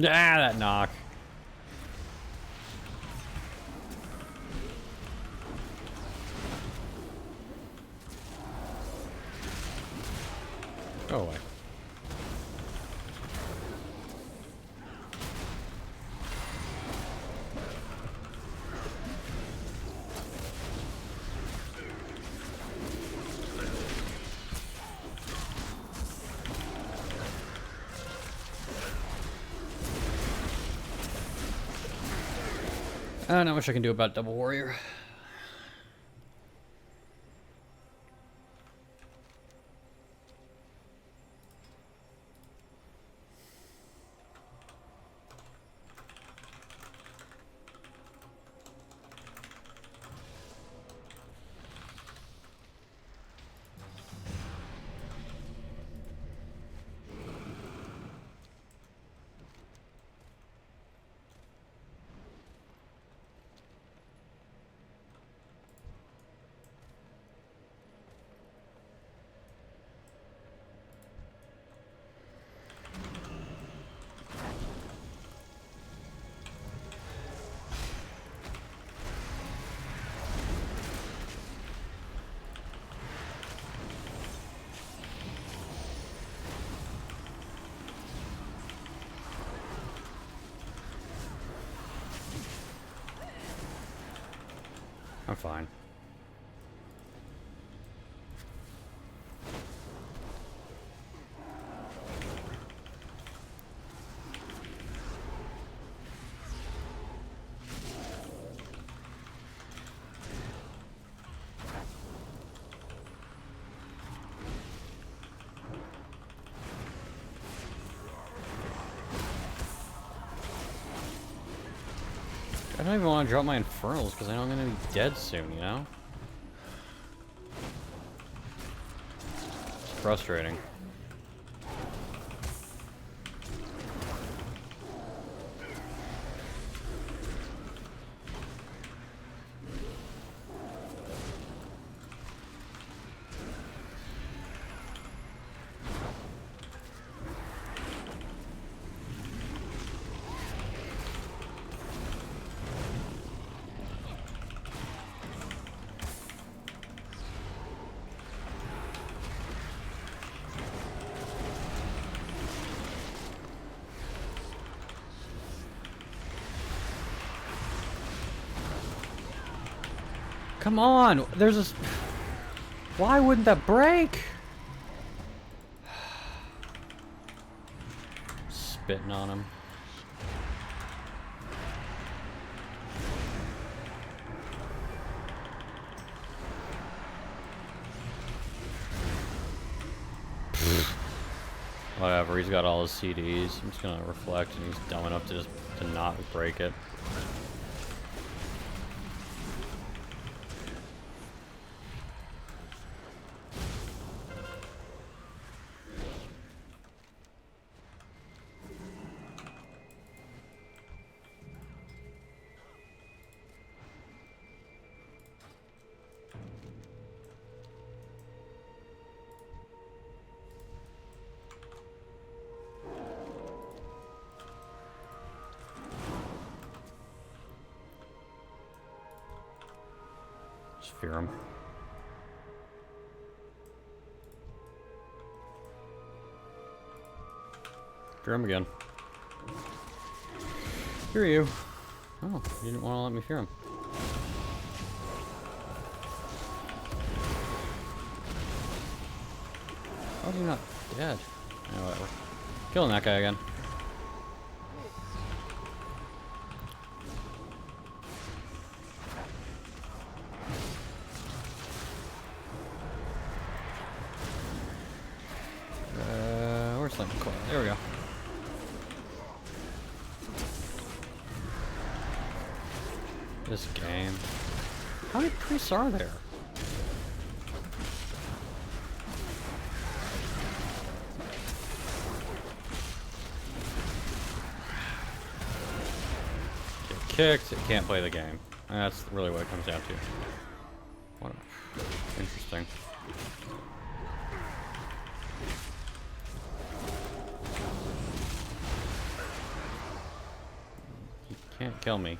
Ah, that knock. Go away. Not much I can do about Double Warrior. I'm fine. I don't even want to drop my infernals because I know I'm going to be dead soon, you know? It's frustrating. Come on! There's this... Why wouldn't that break? Spitting on him. Whatever, he's got all his CDs. I'm just gonna reflect, and he's dumb enough to just to not break it. Just fear him. Fear him again. Fear you. Oh, you didn't want to let me fear him. How's he not dead? Yeah, whatever. Killing that guy again. Where's Lightning Coil? There we go. This game. How many priests are there? Get kicked, it can't play the game. That's really what it comes down to. What interesting. You can't kill me.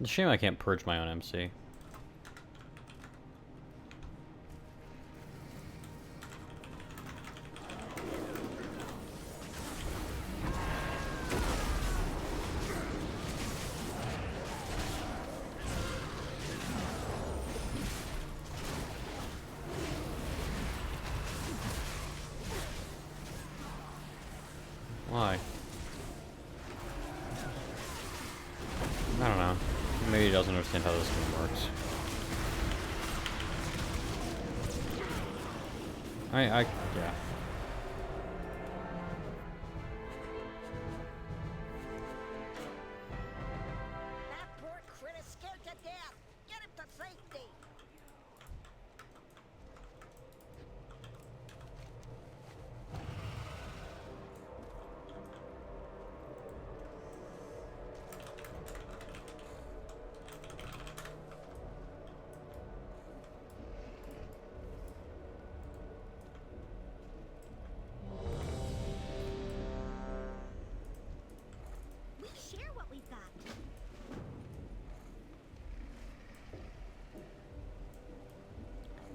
It's a shame I can't purge my own MC. Why? I don't know. Maybe he doesn't understand how this game works. Yeah.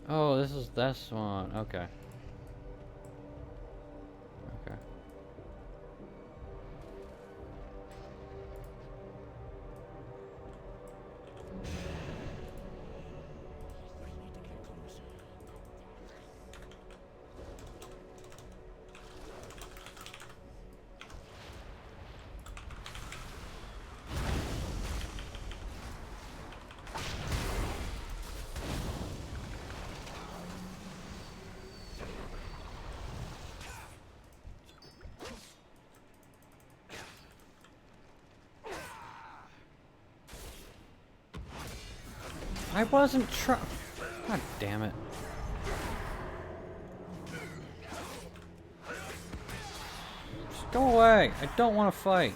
Oh, this is this one. Okay. Okay. I wasn't trying. God damn it. Just go away. I don't want to fight.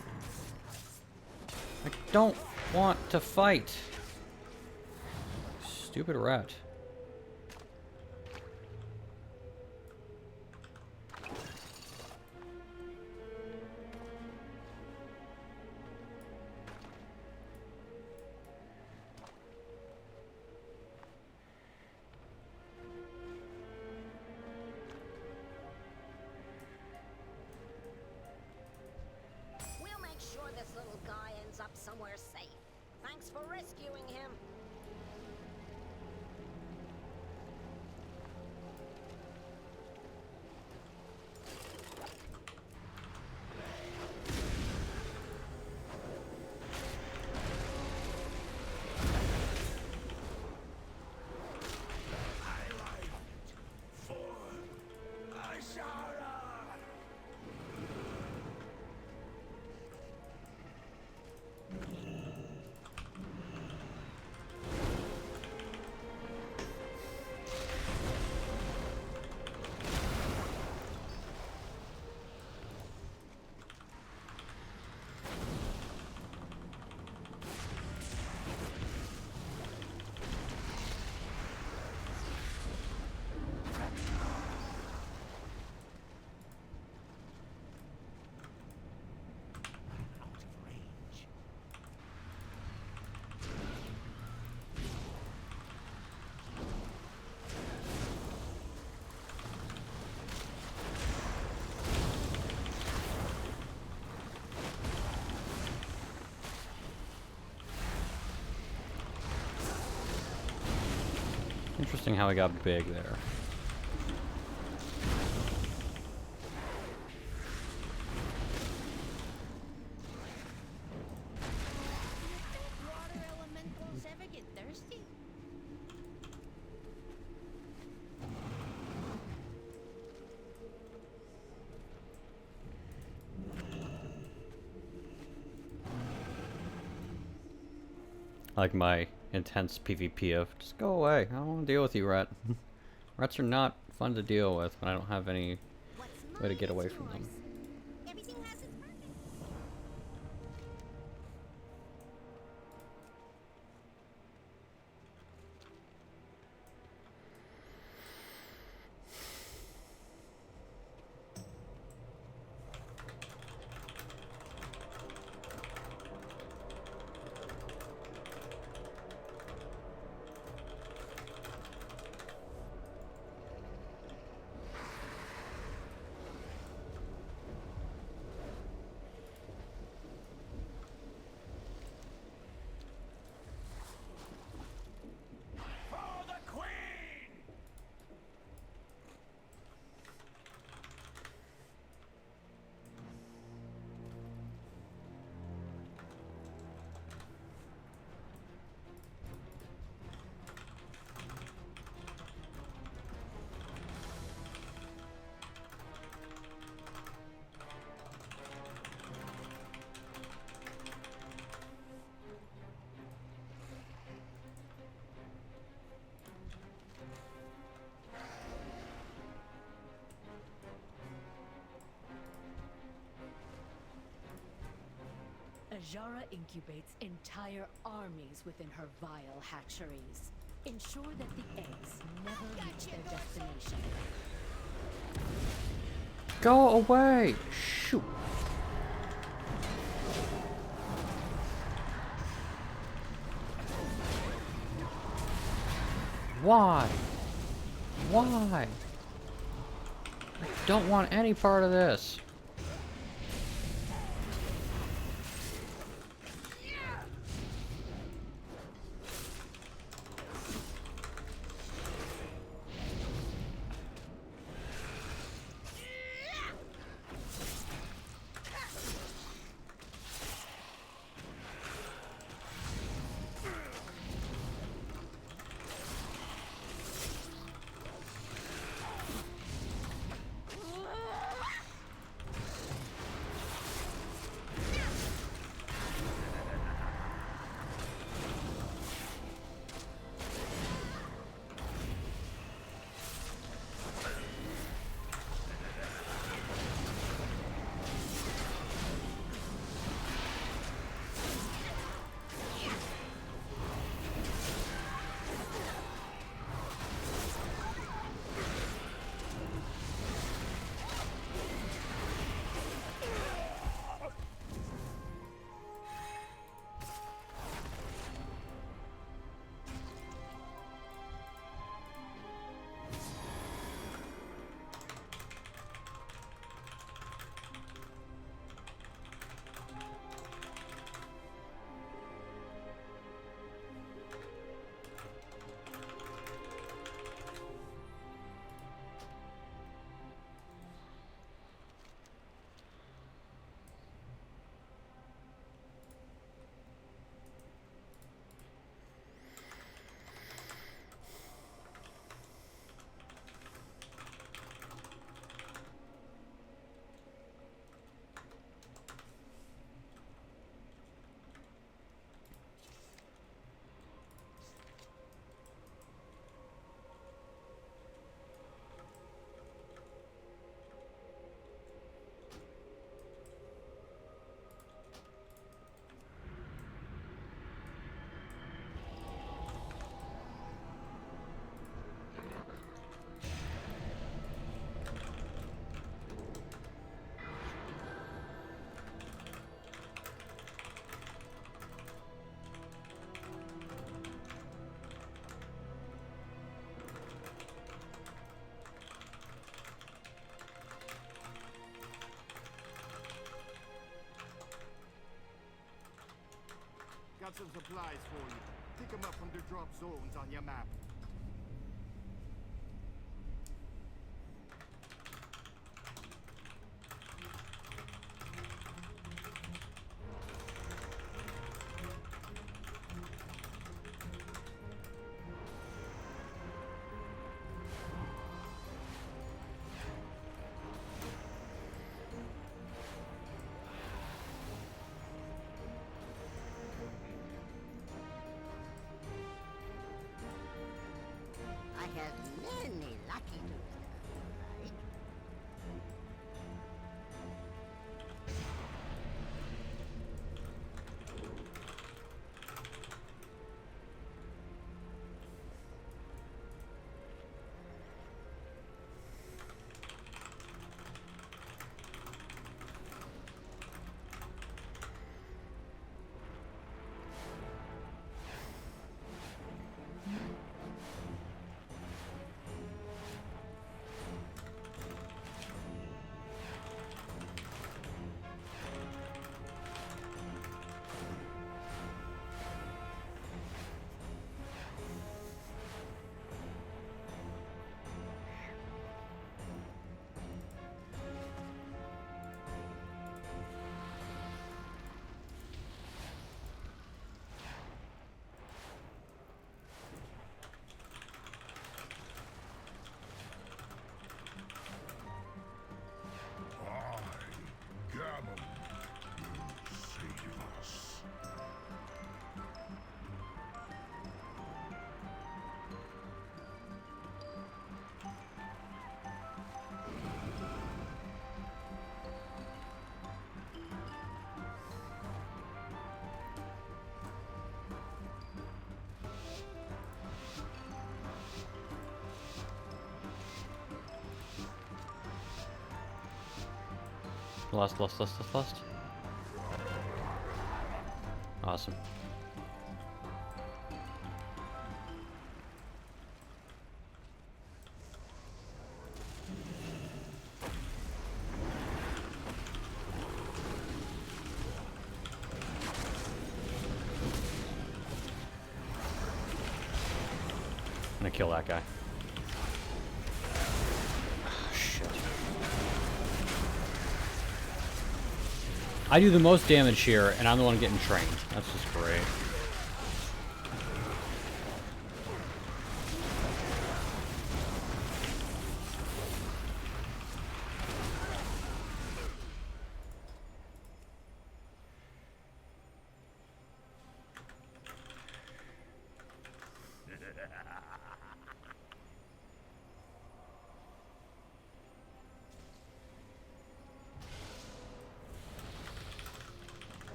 I don't want to fight. Stupid rat. We'll make sure this little guy ends up somewhere safe. Thanks for rescuing him. Interesting how he got big there. Water elementals ever get thirsty? Like my intense PvP of just go away. I don't want to deal with you, rat. Rats are not fun to deal with when I don't have any What's way to mine get away is from them. yours. Everything has its purpose. Ajara incubates entire armies within her vile hatcheries. Ensure that the eggs never reach their destination. Go away! Shoot! Why? Why? I don't want any part of this. Got some supplies for you. Pick them up from the drop zones on your map. I have many lucky right? Lost. Awesome. kill that guy. Shit. I do the most damage here, and I'm the one getting trained. That's just great.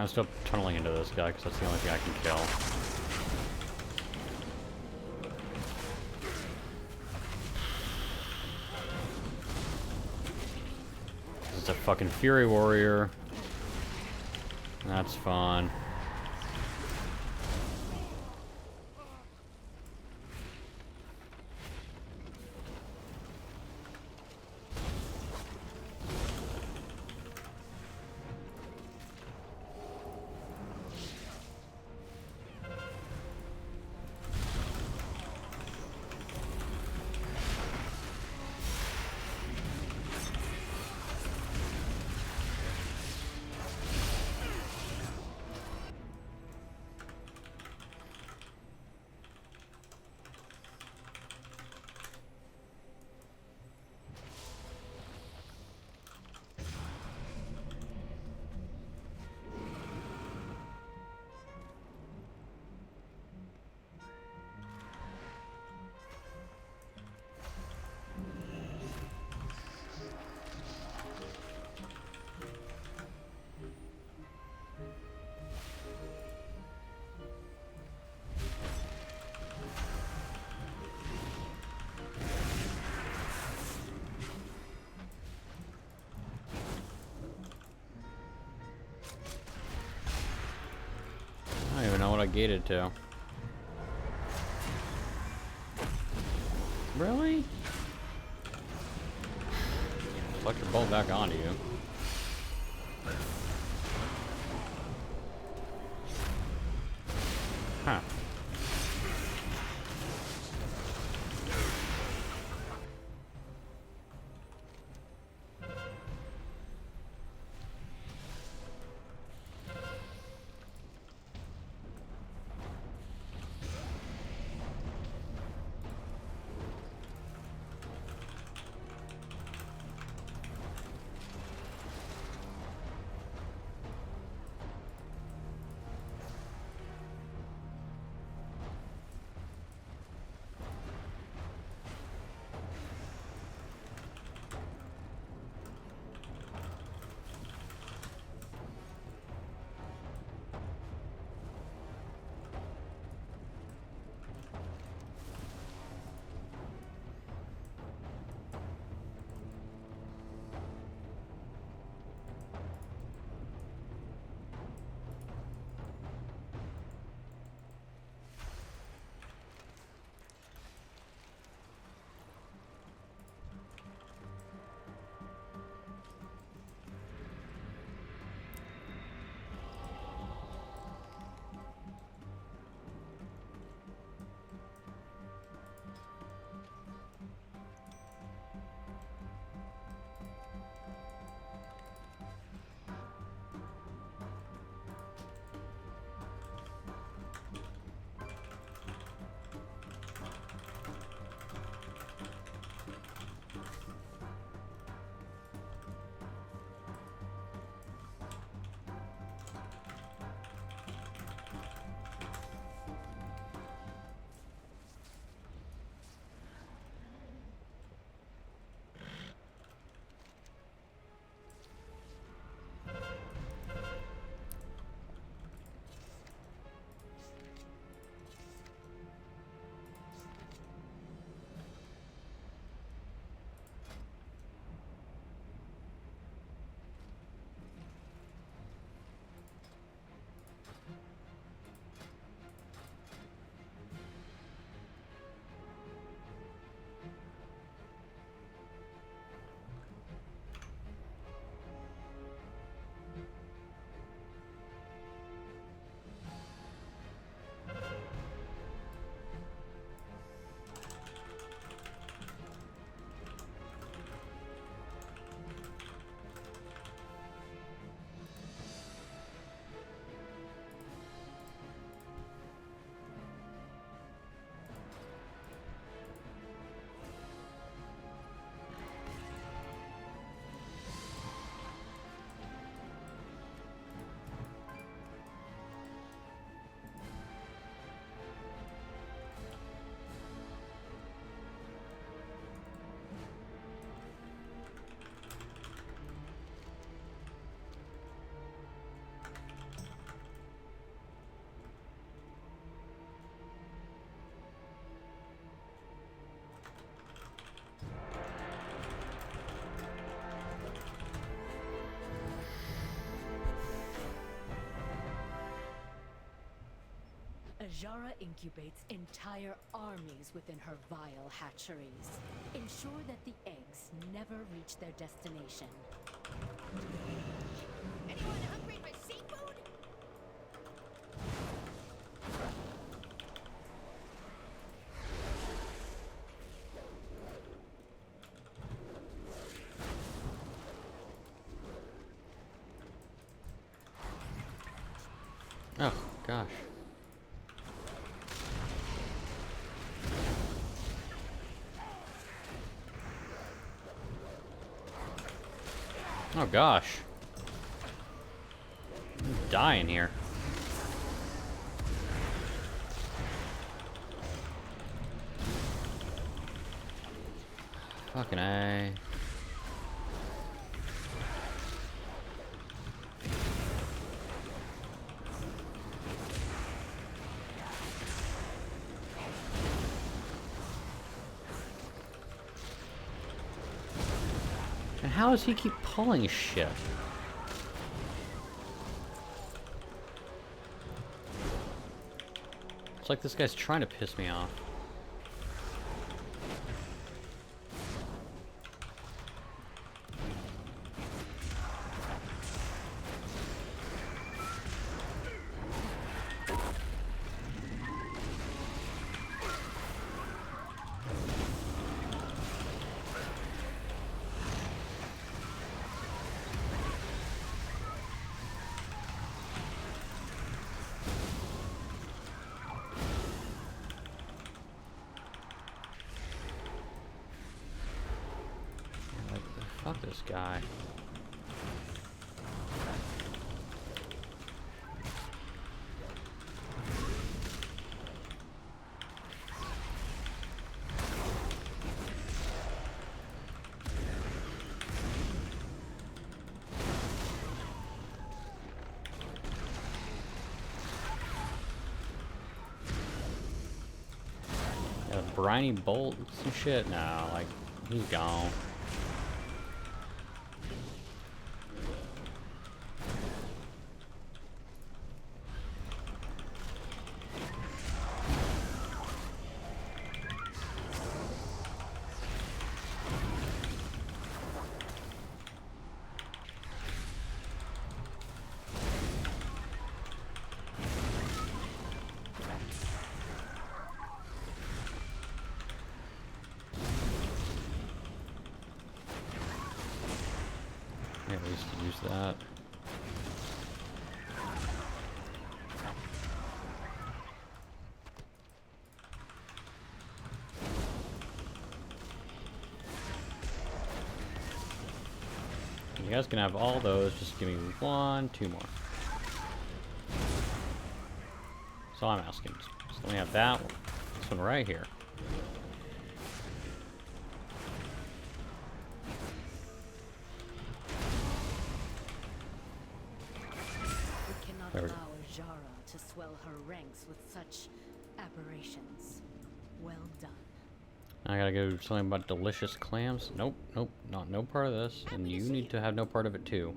I'm still tunneling into this guy because that's the only thing I can kill. It's a fucking Fury Warrior. That's fun. I don't even know what I gated to. Really? Flex your bolt back onto you. Huh. Ajara incubates entire armies within her vile hatcheries. Ensure that the eggs never reach their destination. Anyone hungry for seafood? Oh, gosh. Oh, gosh. I'm dying here. Fucking A. And how does he keep pulling shit? It's like this guy's trying to piss me off. Fuck this guy. Got a briny bolt and shit now, like he's gone. Yeah, at least use that. You guys can have all those, just give me 1, 2 more. That's all I'm asking. So let me have that one. This one right here. We cannot There we go. allow Ajara to swell her ranks with such aberrations. Well done. I gotta go something about delicious clams. Nope, nope, not no part of this. And you need to have no part of it too.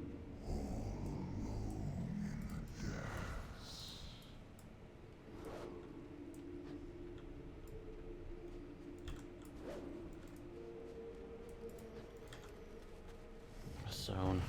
Zone.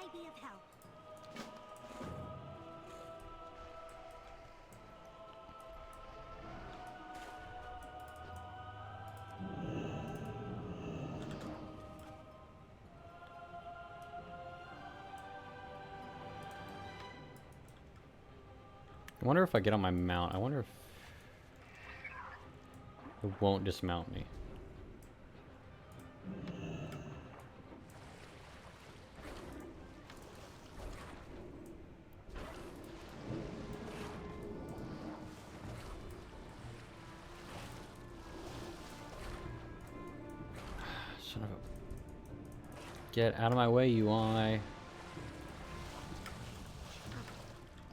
I be of help? I wonder if I get on my mount. I wonder if it won't dismount me. Son of a... Get out of my way, UI.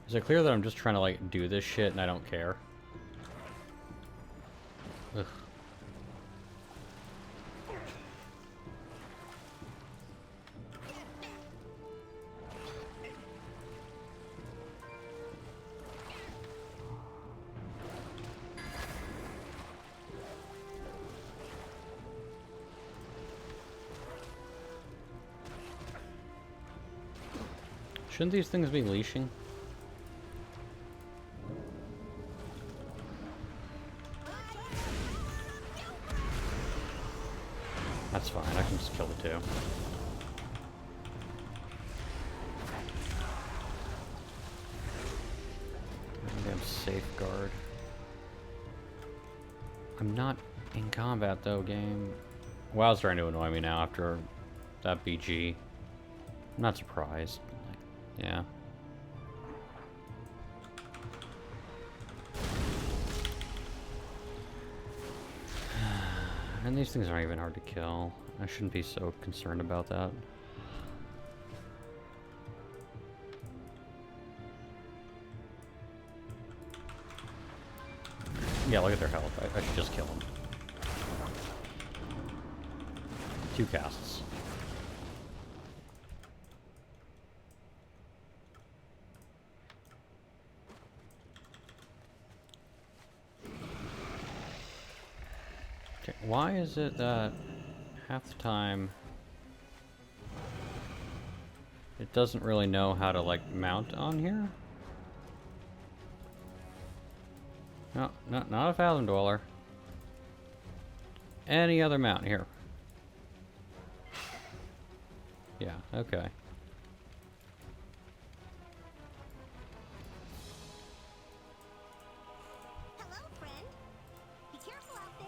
Is it clear that I'm just trying to, like, do this shit and I don't care? Ugh. Shouldn't these things be leashing? That's fine, I can just kill the two. Damn safeguard. I'm not in combat though, game. WoW's starting to annoy me now after that BG. I'm not surprised. Yeah. And these things aren't even hard to kill. I shouldn't be so concerned about that. Yeah, look at their health. I should just kill them. 2 casts. Okay, why is it that half the time it doesn't really know how to, like, mount on here? No, not a Fathom Dweller. Any other mount here. Yeah, okay. Hello, friend. Be careful out there.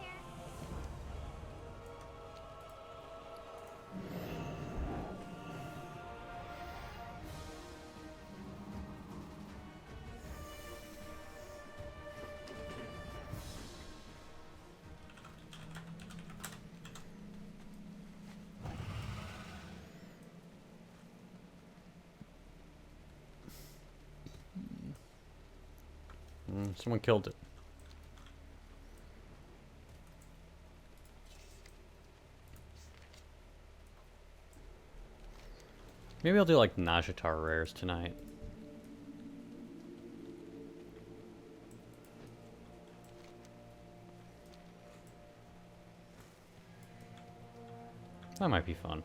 Someone killed it. Maybe I'll do like Najatar rares tonight. That might be fun.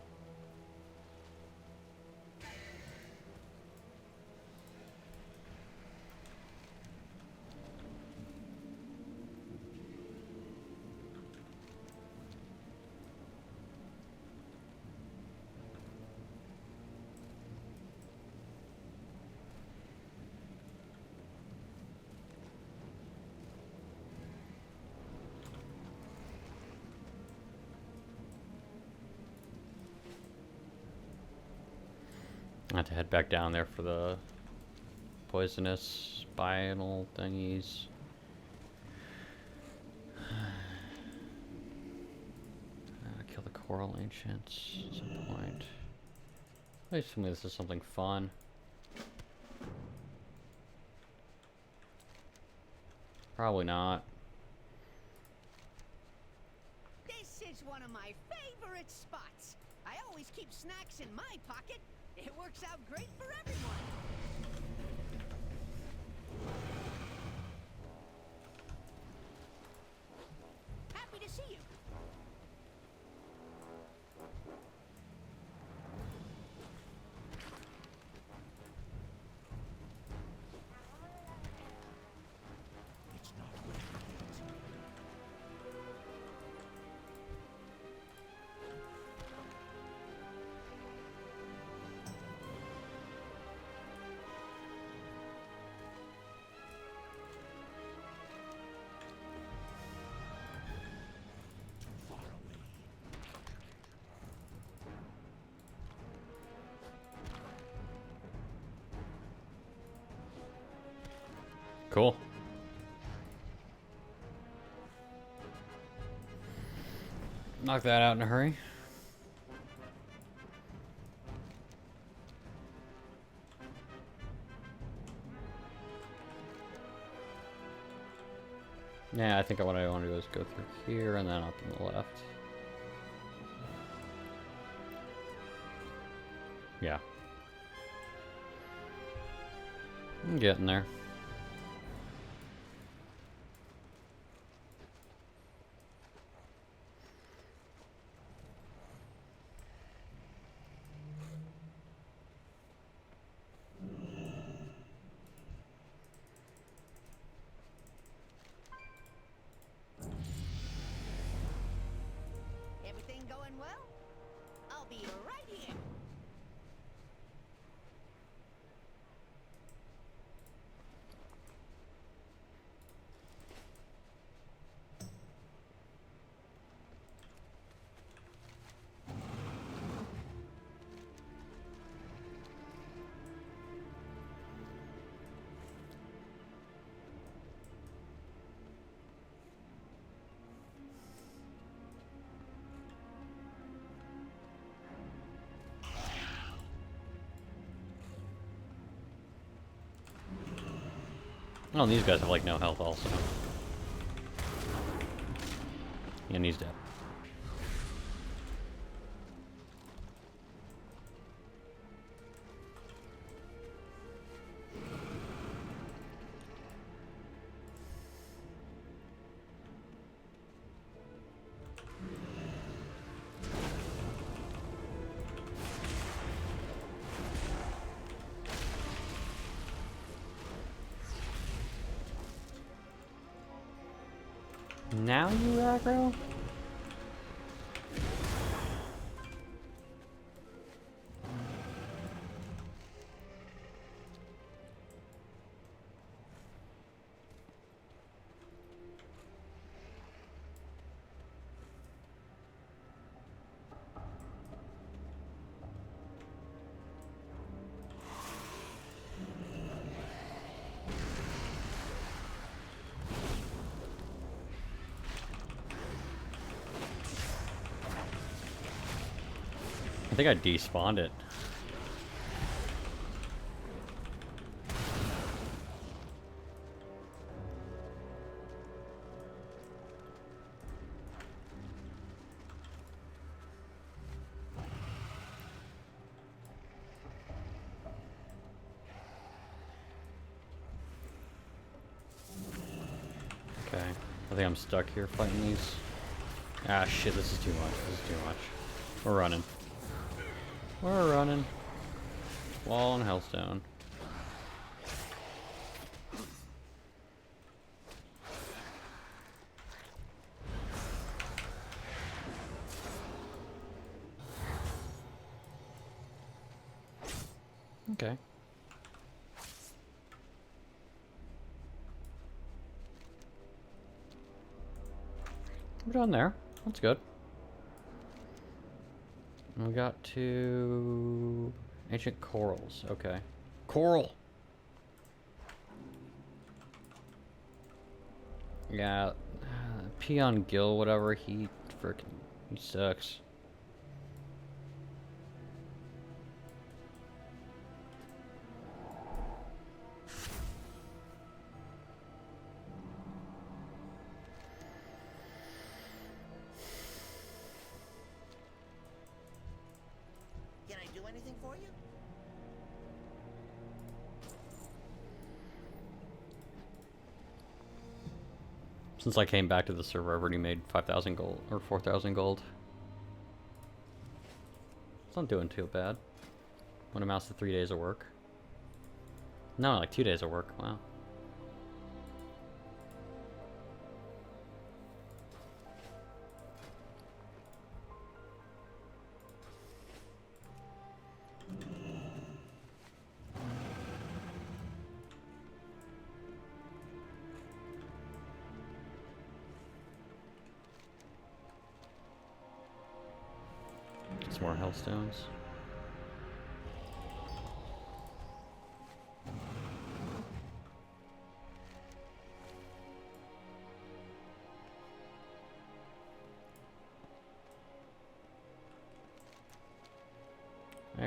I have to head back down there for the poisonous spinal thingies. Kill the coral ancients at some point. Please tell me this is something fun. Probably not. This is one of my favorite spots. I always keep snacks in my pocket. It works out great for everyone. Happy to see you. Cool. Knock that out in a hurry. Yeah, I think what I want to do is go through here and then up on the left. Yeah. I'm getting there. Everything going well? I'll be right here. Oh, and these guys have like no health also. And he's dead. Now you aggro? I think I despawned it. Okay, I think I'm stuck here fighting these. Ah shit, this is too much, this is too much. We're running. We're running. Wall and Hellstone. Okay. We're done there. That's good. We got to ancient corals. Okay. Coral. Yeah. Peon Gill, whatever. He sucks. Can I do anything for you? Since I came back to the server, I've already made 5,000 gold, or 4,000 gold. It's not doing too bad. When it amounts to 3 days of work. No, like 2 days of work. Wow. Some more hellstones.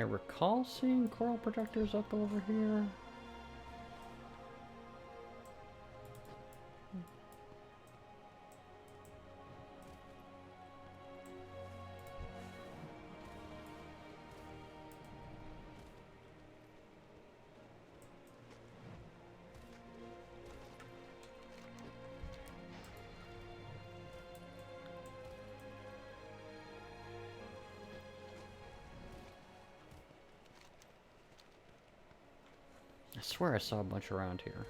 recall seeing coral projectors up over here. I swear I saw a bunch around here.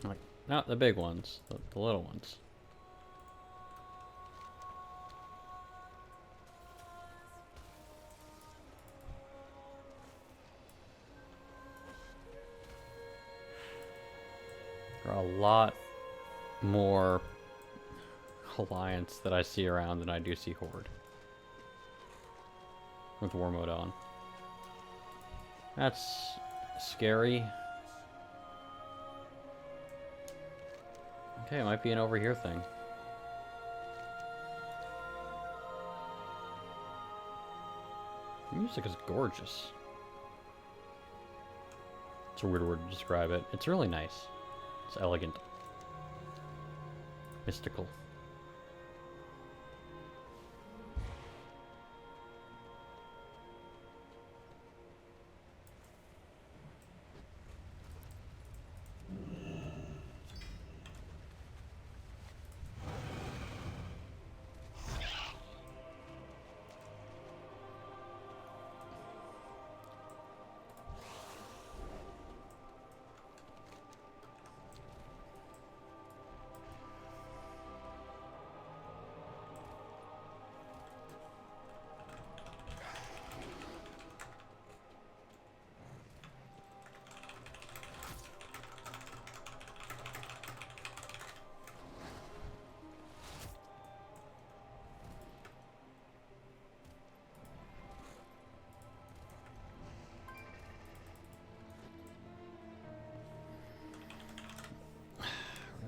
Like, not the big ones, the little ones. There are a lot more Alliance that I see around than I do see Horde. With war mode on. That's scary. Okay, it might be an over here thing. The music is gorgeous. It's a weird word to describe it. It's really nice. It's elegant. Mystical.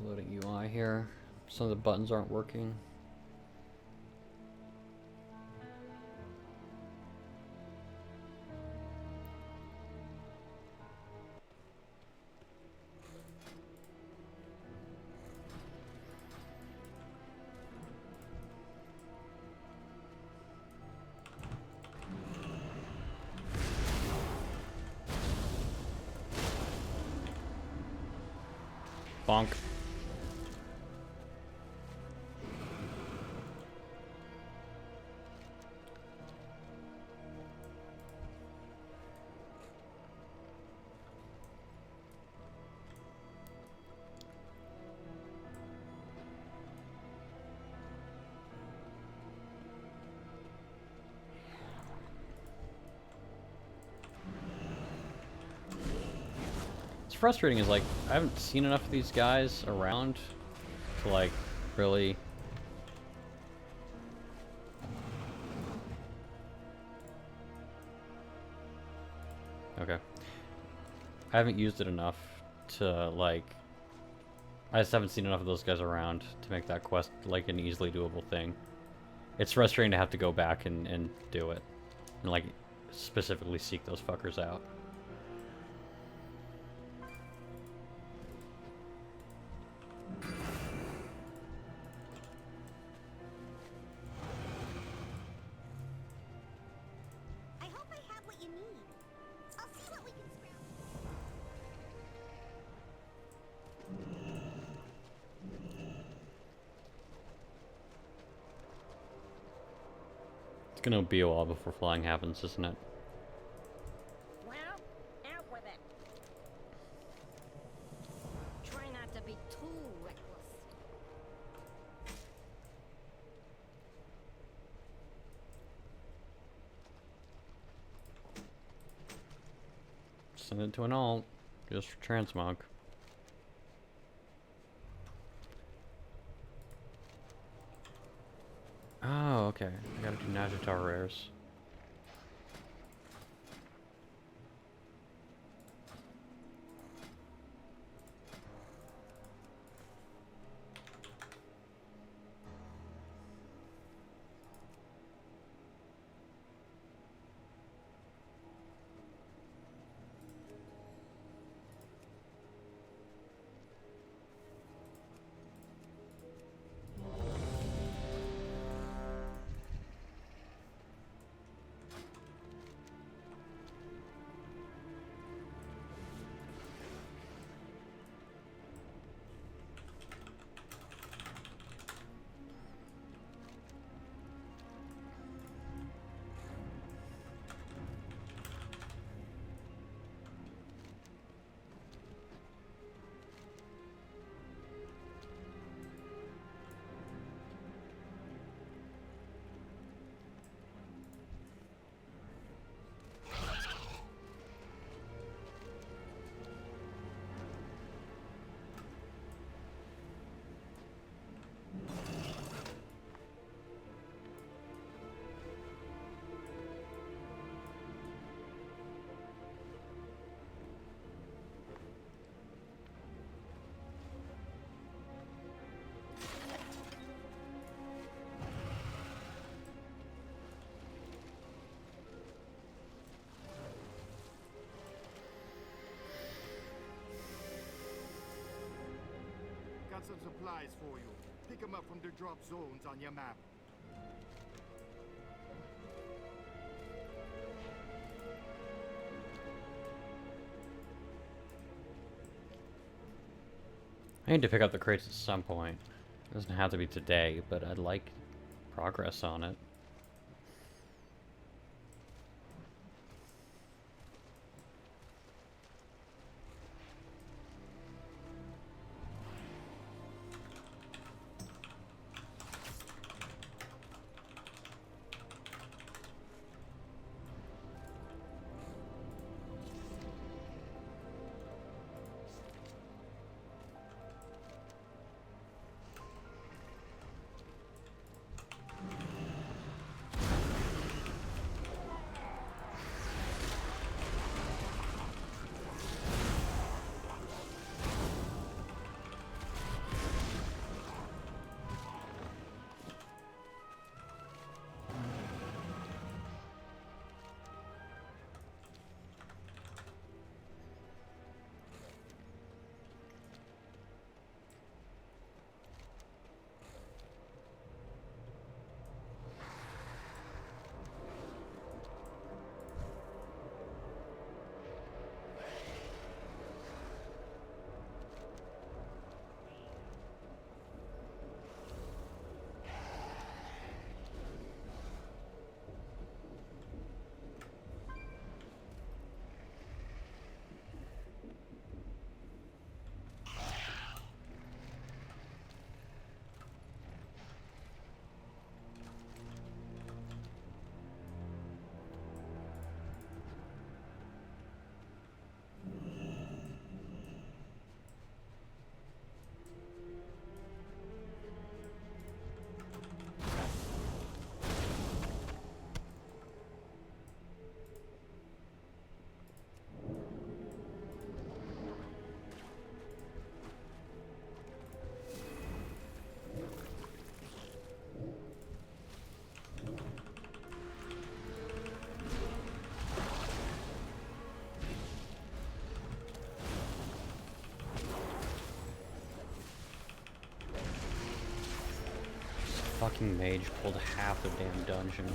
Reloading UI here. Some of the buttons aren't working. Bonk. Frustrating is like I haven't seen enough of these guys around to like really okay. I haven't used it enough to like I just haven't seen enough of those guys around to make that quest like an easily doable thing. It's frustrating to have to go back and do it and like specifically seek those fuckers out. It's gonna be a while before flying happens, isn't it? Well, out with it. Try not to be too reckless. Send it to an alt, just for transmog. Oh, okay. I gotta do Nagitar rares. some supplies for you. Pick them up from the drop zones on your map. I need to pick up the crates at some point. It doesn't have to be today, but I'd like progress on it. Fucking mage pulled half the damn dungeon.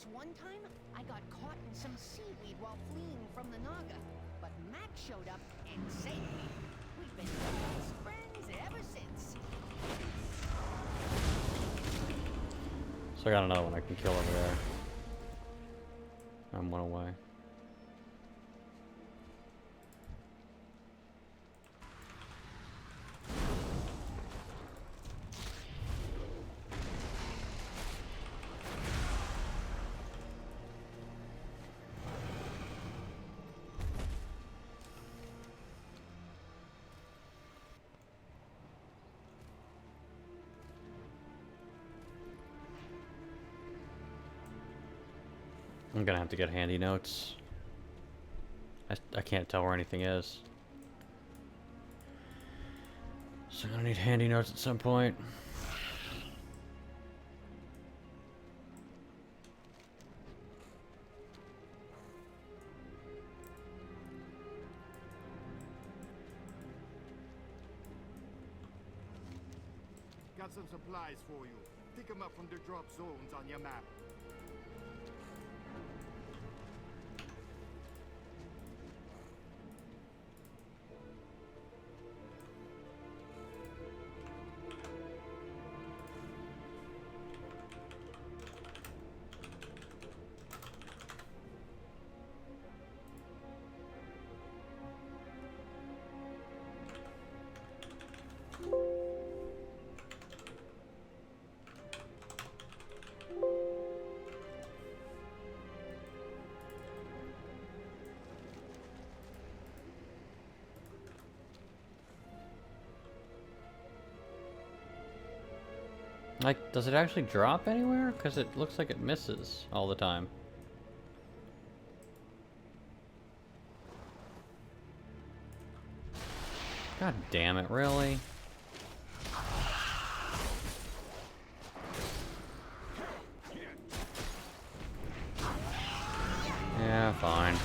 This one time, I got caught in some seaweed while fleeing from the Naga, but Max showed up and saved me. We've been best friends ever since. So I got another one I can kill over there. I'm one away. I'm gonna have to get handy notes. I can't tell where anything is. So I'm gonna need handy notes at some point. Got some supplies for you. Pick them up from the drop zones on your map. Like, does it actually drop anywhere? Because it looks like it misses all the time. God damn it, really? Yeah, fine.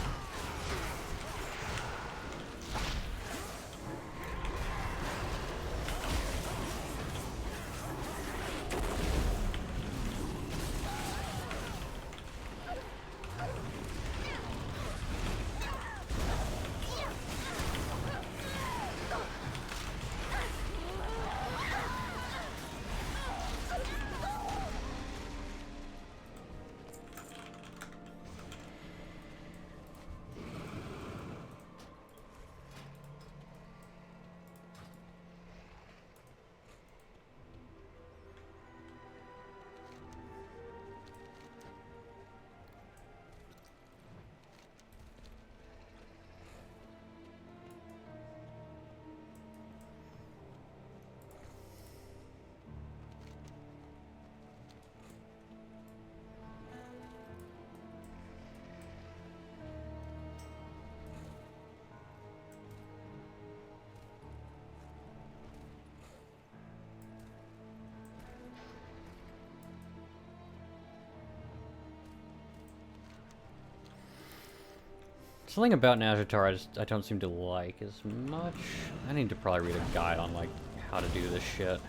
Something about Nazjatar I don't seem to like as much. I need to probably read a guide on like how to do this shit.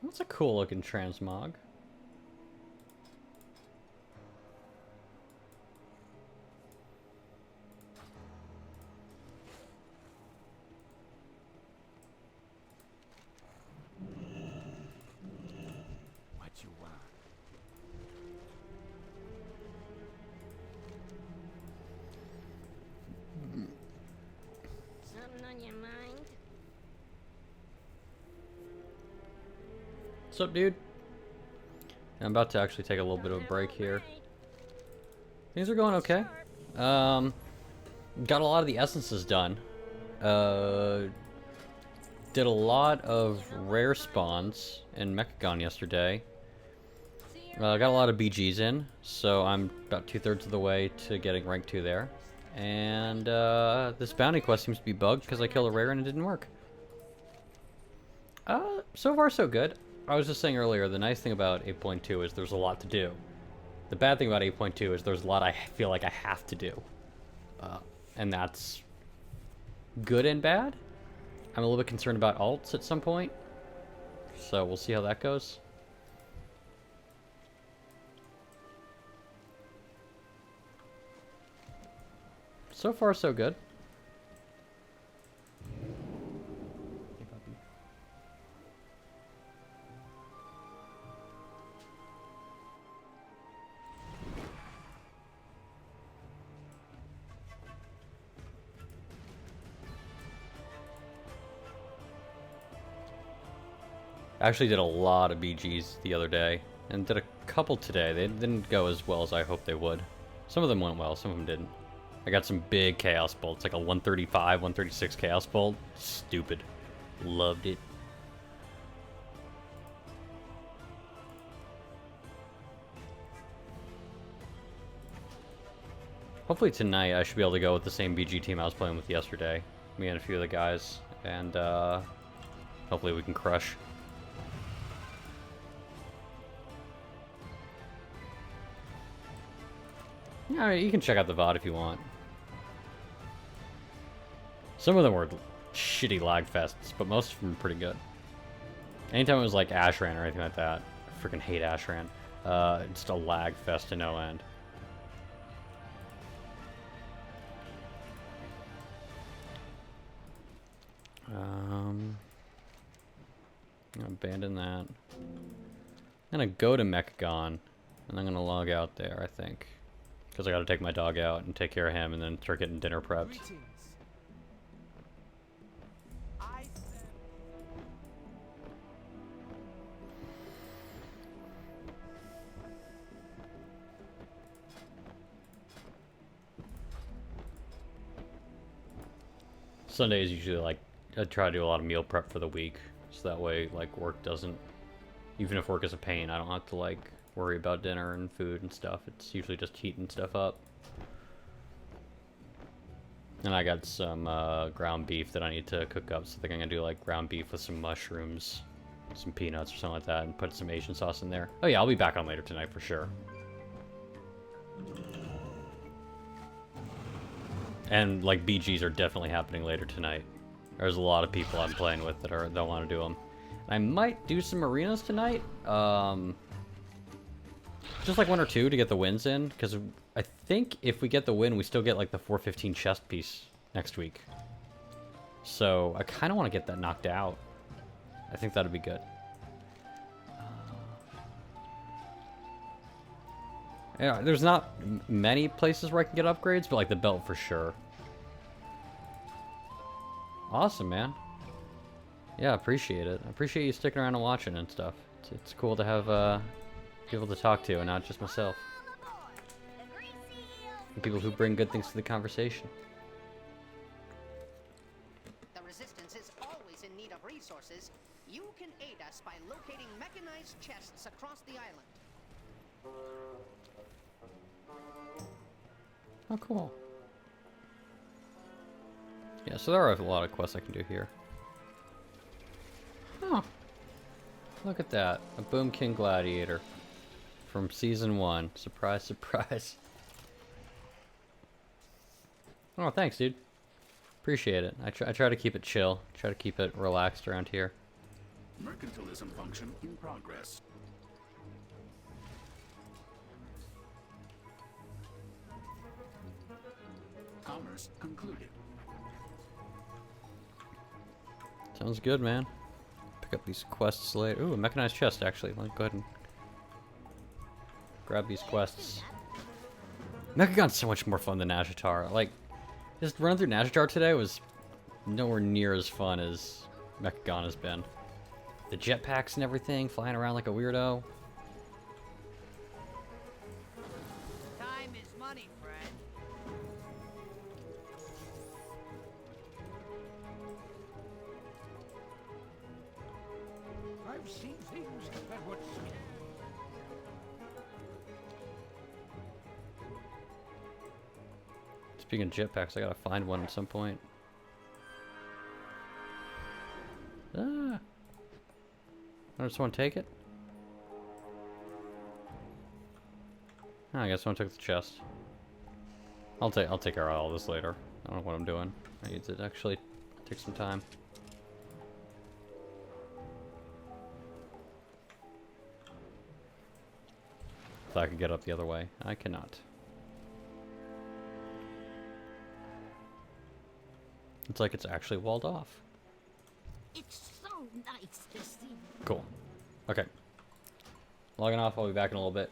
That's a cool looking transmog. What you want? Something on your mind? What's up, dude? I'm about to actually take a little bit of a break here. Things are going okay. Got a lot of the essences done. Did a lot of rare spawns in Mechagon yesterday. Got a lot of BGs in, so I'm about 2/3 of the way to getting rank 2 there. And this bounty quest seems to be bugged because I killed a rare and it didn't work. So far so good. I was just saying earlier, the nice thing about 8.2 is there's a lot to do. The bad thing about 8.2 is there's a lot I feel like I have to do. And that's good and bad. I'm a little bit concerned about alts at some point. So we'll see how that goes. So far, so good. I actually did a lot of BGs the other day, and did a couple today. They didn't go as well as I hoped they would. Some of them went well, some of them didn't. I got some big Chaos Bolts, like a 135, 136 Chaos Bolt. Stupid. Loved it. Hopefully tonight I should be able to go with the same BG team I was playing with yesterday. Me and a few of the guys, and hopefully we can crush. Yeah, you can check out the VOD if you want. Some of them were shitty lag fests, but most of them were pretty good. Anytime it was like Ashran or anything like that, I freaking hate Ashran. Just a lag fest to no end. I'm gonna abandon that. I'm gonna go to Mechagon, and I'm gonna log out there, I think. Because I gotta take my dog out and take care of him and then start getting dinner prepped. Sunday is usually like, I try to do a lot of meal prep for the week. So that way, like, work doesn't, even if work is a pain, I don't have to, like, worry about dinner and food and stuff. It's usually just heating stuff up. And I got some ground beef that I need to cook up, so I think I'm gonna do like ground beef with some mushrooms, some peanuts or something like that, and put some Asian sauce in there. Oh yeah, I'll be back on later tonight for sure. And like BGs are definitely happening later tonight. There's a lot of people I'm playing with that don't want to do them. I might do some arenas tonight. Just like 1 or 2 to get the wins in, because I think if we get the win, we still get like the 415 chest piece next week. So I kind of want to get that knocked out. I think that'd be good. Yeah, there's not many places where I can get upgrades, but like the belt for sure. Awesome, man. Yeah, appreciate it. I appreciate you sticking around and watching and stuff. It's cool to have people to talk to and not just myself. And people who bring good things to the conversation. The Resistance is always in need of resources. You can aid us by locating mechanized chests across the island. Oh, cool. Yeah, so there are a lot of quests I can do here. Oh, look at that. A Boom King Gladiator from Season 1. Surprise, surprise. Oh, thanks, dude. Appreciate it. I try to keep it chill. Try to keep it relaxed around here. Mercantilism function in progress. Commerce concluded. Sounds good, man. Pick up these quests later. Ooh, a mechanized chest, actually. Let me go ahead and grab these quests. Mechagon's so much more fun than Nashitar. Like, just running through Nashitar today was nowhere near as fun as Mechagon has been. The jetpacks and everything, flying around like a weirdo. money, friend. I've seen things that would scare. Speaking of jetpacks, I gotta find one at some point. Ah! Did someone take it? Oh, I guess someone took the chest. I'll take care of all this later. I don't know what I'm doing. I need to actually take some time. If I could get up the other way. I cannot. It's like it's actually walled off. It's so nice to see. Cool. Okay. Logging off, I'll be back in a little bit.